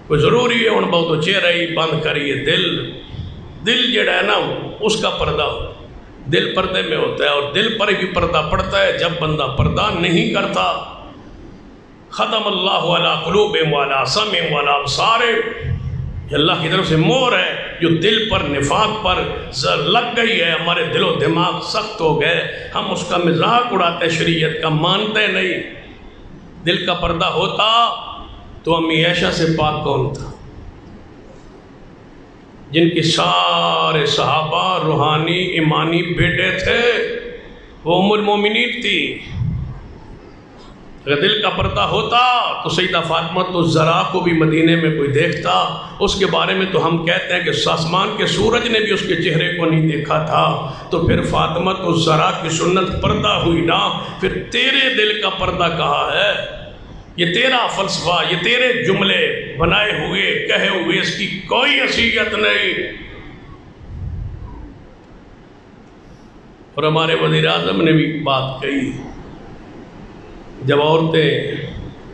کوئی ضروری ہے ان بہت چہرہ ہی بند کریے، دل جڑا ہے نا اس کا پردہ ہو، دل پردے میں ہوتا ہے، اور دل پر بھی پردہ پڑتا ہے جب بندہ پردہ نہیں کرتا۔ ختم اللہ علی قلوبہم وعلی سمعہم وعلی ابصارہم، یہ اللہ کی طرف سے مہر ہے جو دل پر نفاق پر لگ گئی ہے، ہمارے دل و دماغ سخت ہو گئے، ہم اس کا مذاق اڑاتے، شریعت کا مانتے نہیں۔ دل کا پردہ ہوتا تو امی عائشہ سے پاک کون تھا، جن کی سارے صحابہ روحانی ایمانی بیٹے تھے، وہ ام المومنین تھی۔ اگر دل کا پردہ ہوتا تو سیدہ فاطمہ الزہرا کو بھی مدینے میں کوئی دیکھتا، اس کے بارے میں تو ہم کہتے ہیں کہ آسمان کے سورج نے بھی اس کے چہرے کو نہیں دیکھا تھا، تو پھر فاطمہ الزہرا کی سنت پردہ ہوئی نا، پھر تیرے دل کا پردہ کہاں ہے؟ یہ تیرا فلسفہ، یہ تیرے جملے بنائے ہوئے کہے ہوئے، اس کی کوئی حیثیت نہیں۔ اور ہمارے وزیر اعظم نے بھی بات کہی، جب عورتیں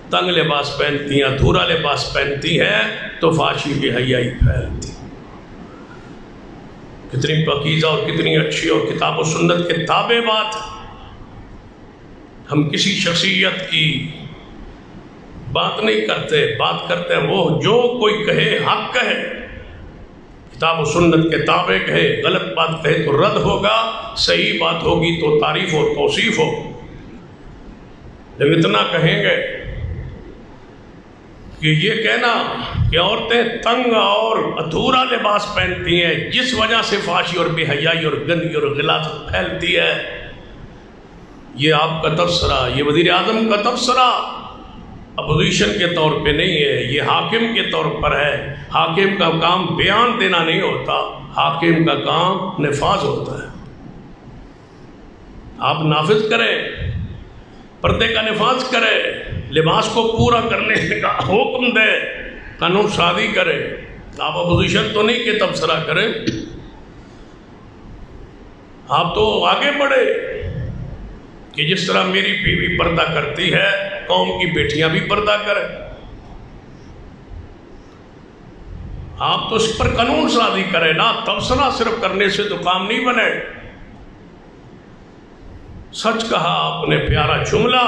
تنگ لباس پہنتی ہیں، ادھورا لباس پہنتی ہیں تو فحاشی کی حیائی پھیلتی۔ کتنی پاکیزہ اور کتنی اچھی اور کتاب و سنت کے تابع بات، ہم کسی شخصیت کی بات نہیں کرتے، بات کرتے ہیں وہ جو کوئی کہے حق کہے، کتاب و سنت کے تابع کہے، غلط بات کہے تو رد ہوگا، صحیح بات ہوگی تو تعریف و توصیف ہو۔ جب اتنا کہیں گے کہ یہ کہنا کہ عورتیں تنگ اور ادھورا لباس پہنتی ہیں جس وجہ سے فحاشی اور بے حیائی اور گندگی اور غلاظت پھیلتی ہے، یہ آپ کا تبصرہ، یہ وزیر اعظم کا تبصرہ اپوزیشن کے طور پہ نہیں ہے، یہ حاکم کے طور پر ہے۔ حاکم کا کام بیان دینا نہیں ہوتا، حاکم کا کام نفاذ ہوتا ہے۔ آپ نافذ کریں، پردے کا نفاذ کرے، لباس کو پورا کرنے کا حکم دے، قانون سازی کرے۔ آپ اپوزیشن تو نہیں کہ تبصرہ کریں، آپ تو آگے بڑھے کہ جس طرح میری بیوی پردہ کرتی ہے قوم کی بیٹیاں بھی پردہ کریں۔ آپ تو اس پر قانون سازی کریں نا، تبصرہ صرف کرنے سے تو کام نہیں بنے۔ سچ کہا آپ نے پیارا جملہ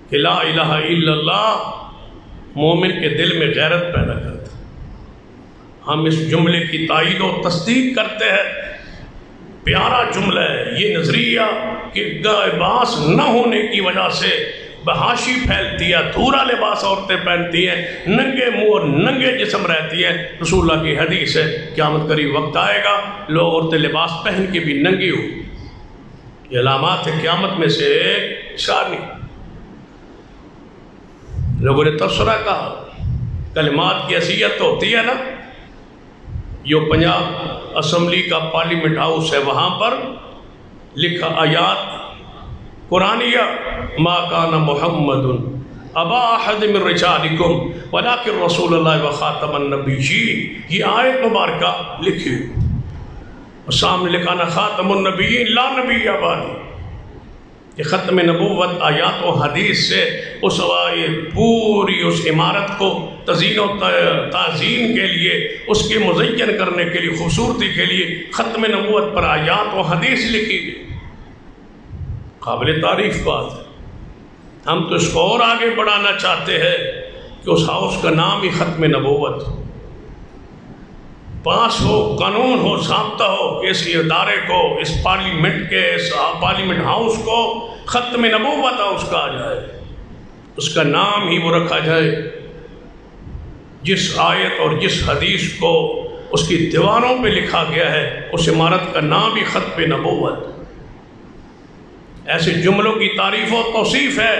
کہ لا الہ الا اللہ مومن کے دل میں غیرت پیدا کرتا۔ ہم اس جملے کی تائید و تصدیق کرتے ہیں، پیارا جملہ ہے۔ یہ نظریہ کہ لباس نہ ہونے کی وجہ سے فحاشی پھیلتی ہے، دھورا لباس عورتیں پہنتی ہیں، ننگے منہ اور ننگے جسم رہتی ہیں، رسول اللہ کی حدیث ہے قیامت قریب وقت آئے گا لوگ عورتیں لباس پہن کے بھی ننگی ہو۔ یہ علامات ہے قیامت میں سے ایک نشانی۔ لوگوں نے تبصرہ کہا، کلمات کی حیثیت ہوتی ہے نا، یہ پنجاب اسمبلی کا پارلیمنٹ ہاؤس ہے، وہاں پر لکھا آیات قرآنیہ ما کان محمد ابا احد من رجالکم ولکن رسول اللہ و خاتم النبیین، یہ آیت مبارکہ لکھی اور سامنے لکھا نا خاتم النبیین لا نبی آبادی۔ یہ ختم نبوت آیات و حدیث سے اس پوری اس عمارت کو تزئین و تعظیم کے لیے، اس کے مزین کرنے کے لیے، خوبصورتی کے لیے ختم نبوت پر آیات و حدیث لکھی گئی۔ قابل تعریف بات ہے۔ ہم تو اس کو اور آگے بڑھانا چاہتے ہیں کہ اس ہاؤس کا نام ہی ختم نبوت پاس ہو، قانون ہو، ضابطہ ہو کہ اس ادارے کو، اس پارلیمنٹ کے، اس پارلیمنٹ ہاؤس کو ختم نبوت ہاؤس کہا جائے، اس کا نام ہی وہ رکھا جائے جس آیت اور جس حدیث کو اس کی دیواروں پہ لکھا گیا ہے، اس عمارت کا نام ہی ختم نبوت۔ ایسے جملوں کی تعریف و توصیف ہے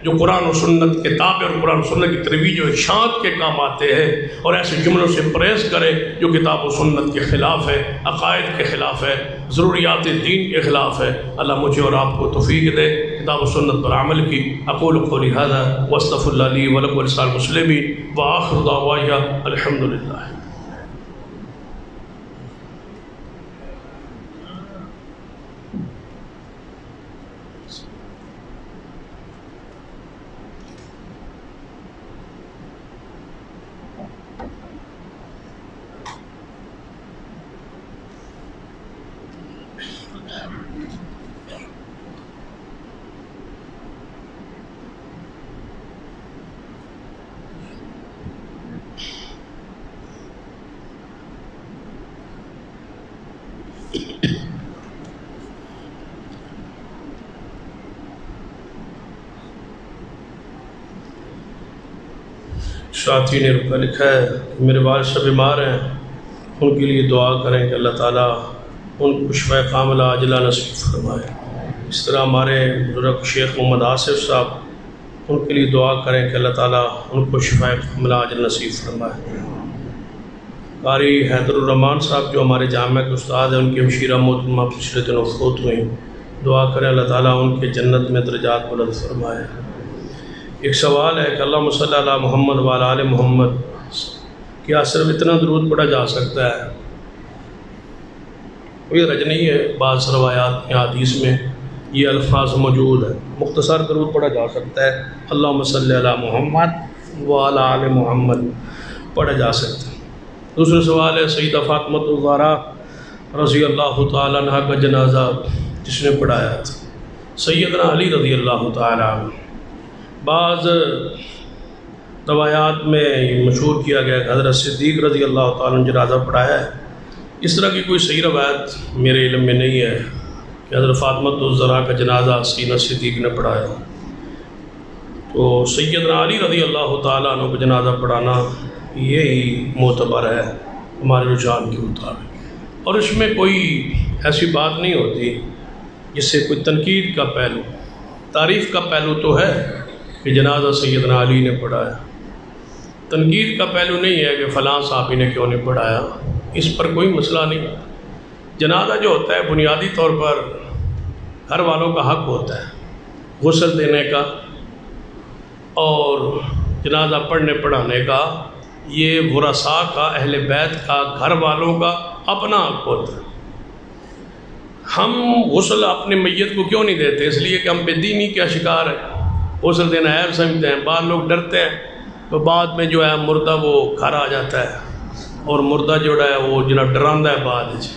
جو قرآن و سنت کے تابع اور قرآن و سنت کی ترویج و ارشاد کے کام آتے ہیں، اور ایسے جملوں سے پرہیز کرے جو کتاب و سنت کے خلاف ہے، عقائد کے خلاف ہے، ضروریات دین کے خلاف ہے۔ اللہ مجھے اور آپ کو توفیق دے کتاب و سنت پر عمل کی۔ اقول قولی ھذا واستغفر اللہ لی ولکم ولسائر المسلمین وآخر دعوانا الحمد للہ۔ ساتھی نے رکا لکھا ہے میرے والد صاحب بیمار ہیں، ان کے لیے دعا کریں کہ اللہ تعالیٰ ان کو شفا کاملہ عاجلہ نصیب فرمائے۔ اس طرح ہمارے بزرگ شیخ محمد آصف صاحب، ان کے لیے دعا کریں کہ اللہ تعالیٰ ان کو شفا کاملہ عاجلہ نصیب فرمائے۔ قاری حیدر الرحمان صاحب جو ہمارے جامعہ کے استاد ہیں، ان کی ہمشیرہ محترمہ پچھلے دنوں فوت ہوئیں، دعا کریں اللہ تعالیٰ ان کے جنت میں درجات بلند فرمائے۔ ایک سوال ہے کہ اللہم صلی علی محمد وعلی آل محمد، کیا صرف اتنا درود پڑھا جا سکتا ہے؟ کوئی رج نہیں ہے، بعض روایات یا حدیث میں یہ الفاظ موجود ہیں، مختصر درود پڑھا جا سکتا ہے، اللہم صلی علی محمد وعلی آل محمد پڑھا جا سکتا ہے۔ دوسرا سوال ہے سیدہ فاطمہ الزہرا رضی اللہ تعالیٰ عنہ کا جنازہ جس نے پڑھایا تھا، سیدنا علی رضی اللہ تعالیٰ عنہ، بعض روایات میں مشہور کیا گیا کہ حضرت صدیق رضی اللہ تعالیٰ عنہ جنازہ پڑھایا ہے۔ اس طرح کی کوئی صحیح روایت میرے علم میں نہیں ہے کہ حضرت فاطمۃ الزہرا کا جنازہ سیدنا صدیق نے پڑھایا۔ تو سیدنا علی رضی اللہ تعالیٰ عنہ کو جنازہ پڑھانا یہی معتبر ہے ہمارے رجحان کے مطابق، اور اس میں کوئی ایسی بات نہیں ہوتی جس سے کوئی تنقید کا پہلو، تعریف کا پہلو تو ہے کہ جنازہ سیدنا علی نے پڑھایا، تنقید کا پہلو نہیں ہے کہ فلاں صحابی نے کیوں نہیں پڑھایا، اس پر کوئی مسئلہ نہیں۔ جنازہ جو ہوتا ہے بنیادی طور پر گھر والوں کا حق ہوتا ہے غسل دینے کا اور جنازہ پڑھنے پڑھانے کا، یہ ورثاء کا، اہل بیت کا، گھر والوں کا اپنا حق ہوتا ہے۔ ہم غسل اپنے میت کو کیوں نہیں دیتے؟ اس لیے کہ ہم بے دینی کا شکار ہیں، غسل دینا عیب سمجھتے ہیں، بعض لوگ ڈرتے ہیں تو بعد میں جو ہے مردہ وہ گھر آ جاتا ہے اور مردہ جو ہے وہ جناب ڈراندہ ہے بعد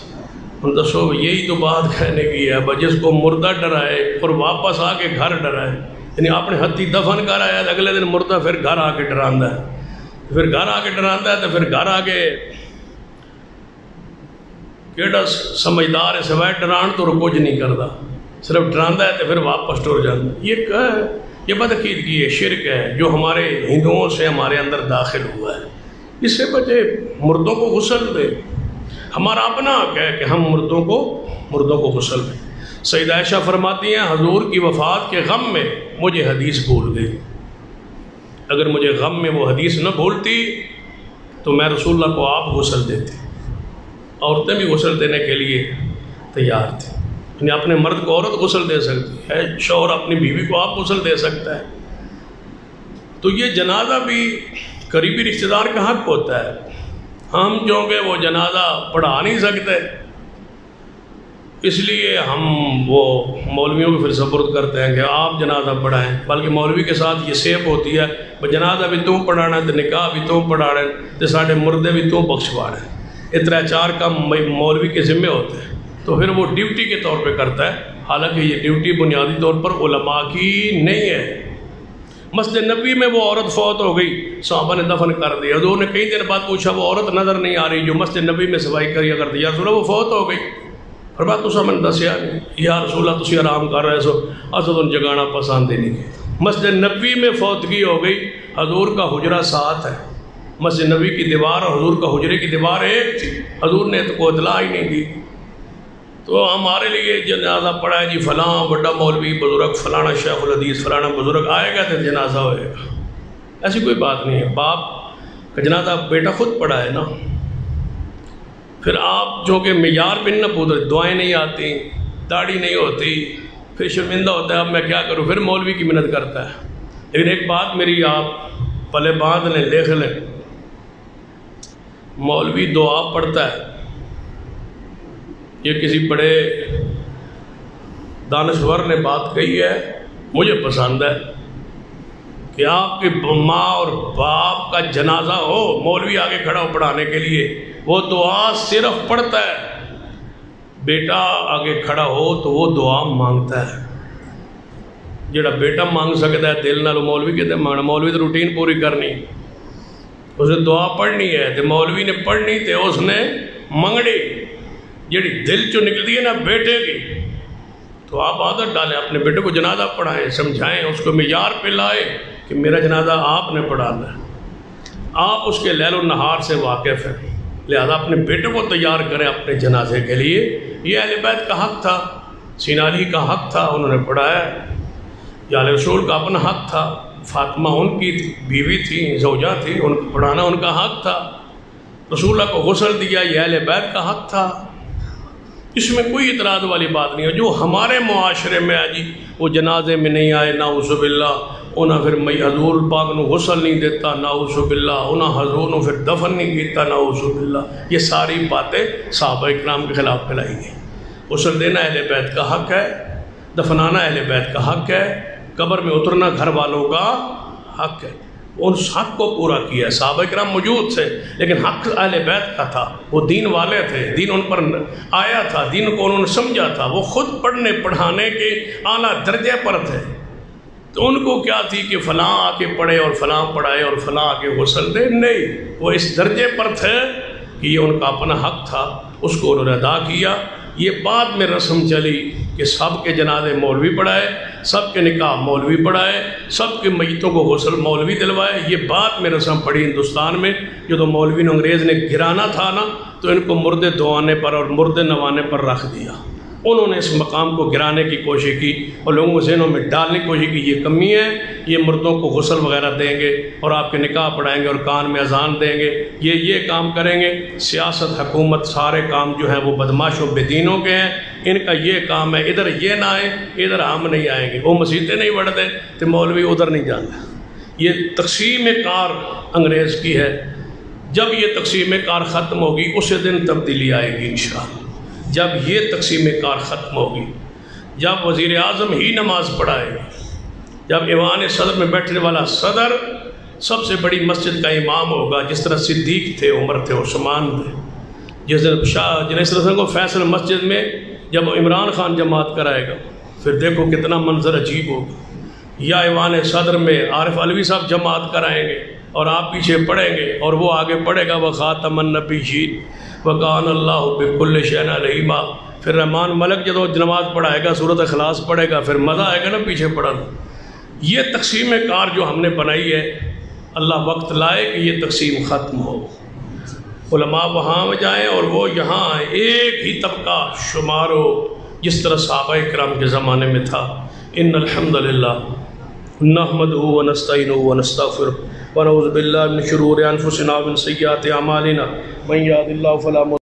ہم دسو یہی تو بات کہنے کی ہے، جس کو مردہ ڈرائے اور واپس آ کے گھر ڈرائے، یعنی اپنے ہتھی دفن کر آیا اگلے دن مردہ پھر گھر آ کے ڈراندہ ہے، پھر گھر آ کے ڈراندہ ہے تو پھر گھر آ کے کیڑا سمجھدار ہے سوائے ڈران تو کچھ نہیں کرتا، صرف ڈراندہ ہے تو پھر واپس ٹر جاتا۔ یہ بدعقیدگی ہے، شرک ہے جو ہمارے ہندوؤں سے ہمارے اندر داخل ہوا ہے۔ اس سے بچے مردوں کو غسل دے، ہمارا اپنا حق ہے کہ ہم مردوں کو غسل دیں۔ سیدہ عائشہ فرماتی ہیں حضور کی وفات کے غم میں مجھے حدیث بھول گئی، اگر مجھے غم میں وہ حدیث نہ بھولتی تو میں رسول اللہ کو آپ غسل دیتے۔ عورتیں بھی غسل دینے کے لیے تیار تھیں، یعنی اپنے مرد کو عورت غسل دے سکتی ہے، شوہر اپنی بیوی کو آپ غسل دے سکتا ہے۔ تو یہ جنازہ بھی قریبی رشتہ دار کا حق ہوتا ہے، ہم چونکہ وہ جنازہ پڑھا نہیں سکتے اس لیے ہم وہ مولویوں کو پھر سپرد کرتے ہیں کہ آپ جنازہ پڑھائیں، بلکہ مولوی کے ساتھ یہ سیب ہوتی ہے جنازہ بھی تم پڑھانا ہے تو نکاح بھی تم پڑھانا ہے تو ساڑھے مردے بھی تم بخشوانا ہے، اتنا چار کام مولوی کے ذمہ ہوتے ہیں، تو پھر وہ ڈیوٹی کے طور پہ کرتا ہے، حالانکہ یہ ڈیوٹی بنیادی طور پر علماء کی نہیں ہے۔ مسجد نبوی میں وہ عورت فوت ہو گئی، صحابہ نے دفن کر دیا، حضور نے کئی دن بعد پوچھا وہ عورت نظر نہیں آ رہی جو مسجد نبوی میں صفائی کریا کرتی، یا رسول اللہ وہ فوت ہو گئی، فرمایا تسا میں دسیا نہیں، یا رسول اللہ تسی آرام کر رہے سو اسا تو جگانا پسند ہی نہیں۔ مسجد نبوی میں فوتگی ہو گئی، حضور کا حجرہ ساتھ ہے، مسجد نبوی کی دیوار اور حضور کا حجرے کی دیوار ایک تھی، حضور نے تو کوئی اطلاع ہی نہیں دی۔ تو ہمارے لیے جنازہ پڑھا ہے جی فلاں بڑا مولوی بزرگ فلانا شیخ الحدیث فلانا بزرگ آئے گا تو جنازہ ہوئے گا، ایسی کوئی بات نہیں ہے۔ باپ کا جنازہ بیٹا خود پڑھا ہے نا، پھر آپ جو کہ معیار بھی نہ پوچھ، دعائیں نہیں آتی، داڑھی نہیں ہوتی، پھر شرمندہ ہوتا ہے اب میں کیا کروں، پھر مولوی کی منت کرتا ہے۔ لیکن ایک بات میری آپ پلے باندھ لیں، لکھ لیں، مولوی دعا پڑھتا ہے، یہ کسی بڑے دانشور نے بات کہی ہے، مجھے پسند ہے کہ آپ کے ماں اور باپ کا جنازہ ہو، مولوی آگے کھڑا ہو پڑھانے کے لیے، وہ دعا صرف پڑھتا ہے، بیٹا آگے کھڑا ہو تو وہ دعا مانگتا ہے، جڑا بیٹا مانگ سکتا ہے دل نال مولوی کہتے ہیں مانگنا، مولوی تو روٹین پوری کرنی، اس نے دعا پڑھنی ہے تو مولوی نے پڑھنی تے اس نے منگنی، جڑی دل چو نکلتی ہے نا بیٹے کی، تو آپ عادت ڈالیں، اپنے بیٹے کو جنازہ پڑھائیں، سمجھائیں، اس کو معیار پہ لائیں کہ میرا جنازہ آپ نے پڑھانا ہے، آپ اس کے لیل و نہار سے واقف ہیں، لہذا اپنے بیٹے کو تیار کریں اپنے جنازے کے لیے۔ یہ اہل بیت کا حق تھا، سیدنا علی کا حق تھا، انہوں نے پڑھایا، یا علیہ رسول کا اپنا حق تھا، فاطمہ ان کی بیوی تھی، زوجہ تھی، ان کو پڑھانا ان کا حق تھا، رسول اللہ کو غسل دیا، یہ اہل بیت کا حق تھا، اس میں کوئی اعتراض والی بات نہیں ہے۔ جو ہمارے معاشرے میں ہے جی وہ جنازے میں نہیں آئے نعوذ باللہ، انہاں پھر حضور پاک نو غسل نہیں دیتا نعوذ باللہ، انہاں حضور نو پھر دفن نہیں کیتا نعوذ باللہ، یہ ساری باتیں صحابہ اکرام کے خلاف پھیلائی گئی۔ غسل دینا اہل بیت کا حق ہے، دفنانا اہل بیت کا حق ہے، قبر میں اترنا گھر والوں کا حق ہے۔ اس حق کو پورا کیا. صحابہ کرام موجود تھے لیکن حق اہل بیت کا تھا. وہ دین والے تھے, دین ان پر آیا تھا, دین کو انہوں نے سمجھا تھا. وہ خود پڑھنے پڑھانے کے اعلیٰ درجے پر تھے. تو ان کو کیا تھی کہ فلاں آ کے پڑھے اور فلاں پڑھائے اور فلاں آ کے غسل دے؟ نہیں, وہ اس درجے پر تھے کہ یہ ان کا اپنا حق تھا, اس کو انہوں نے ادا کیا. یہ بعد میں رسم چلی کہ سب کے جنازے مولوی پڑھائے, سب کے نکاح مولوی پڑھائے, سب کے میتوں کو غسل مولوی دلوائے. یہ بعد میں رسم پڑی ہندوستان میں. جو تو مولوی نے انگریز نے گرانا تھا نا, تو ان کو مردے دھوانے پر اور مردے نوانے پر رکھ دیا. انہوں نے اس مقام کو گرانے کی کوشش کی اور لوگوں کو ذہنوں میں ڈالنے کی کوشش کی یہ کمی ہے, یہ مردوں کو غسل وغیرہ دیں گے اور آپ کے نکاح پڑھائیں گے اور کان میں اذان دیں گے, یہ کام کریں گے. سیاست, حکومت, سارے کام جو ہیں وہ بدماش و بے دینوں کے ہیں. ان کا یہ کام ہے, ادھر یہ نہ آئیں, ادھر ہم نہیں آئیں گے. وہ مسجدیں نہیں بڑھتے تو مولوی ادھر نہیں جانا. یہ تقسیم کار انگریز کی ہے. جب یہ تقسیم کار ختم ہوگی اسی دن تبدیلی آئے گی انشاءاللہ. جب یہ تقسیم کار ختم ہوگی, جب وزیر اعظم ہی نماز پڑھائے گا, جب ایوان صدر میں بیٹھنے والا صدر سب سے بڑی مسجد کا امام ہوگا, جس طرح صدیق تھے, عمر تھے, عثمان تھے, جس طرح کو فیصل مسجد میں جب عمران خان جماعت کرائے گا, پھر دیکھو کتنا منظر عجیب ہوگا. یا ایوان صدر میں عارف علوی صاحب جماعت کرائیں گے اور آپ پیچھے پڑھیں گے اور وہ آگے پڑھے گا وخاتم النبیین وکان اللہ بکل شیء علیما. پھر رحمان ملک جب نماز پڑھائے گا سورۃ اخلاص پڑھے گا, پھر مزہ آئے گا نا پیچھے پڑھنا. یہ تقسیم کار جو ہم نے بنائی ہے, اللہ وقت لائے کہ یہ تقسیم ختم ہو. علماء وہاں جائیں اور وہ یہاں آئیں, ایک ہی طبقہ شمار ہو جس طرح صحابہ کرام کے زمانے میں تھا. ان الحمدللہ نحمدہ ونستعینہ ونستغفرہ ونعوذ باللہ من شرور انفسنا ومن سیئات اعمالنا من یهد اللہ فلا مضل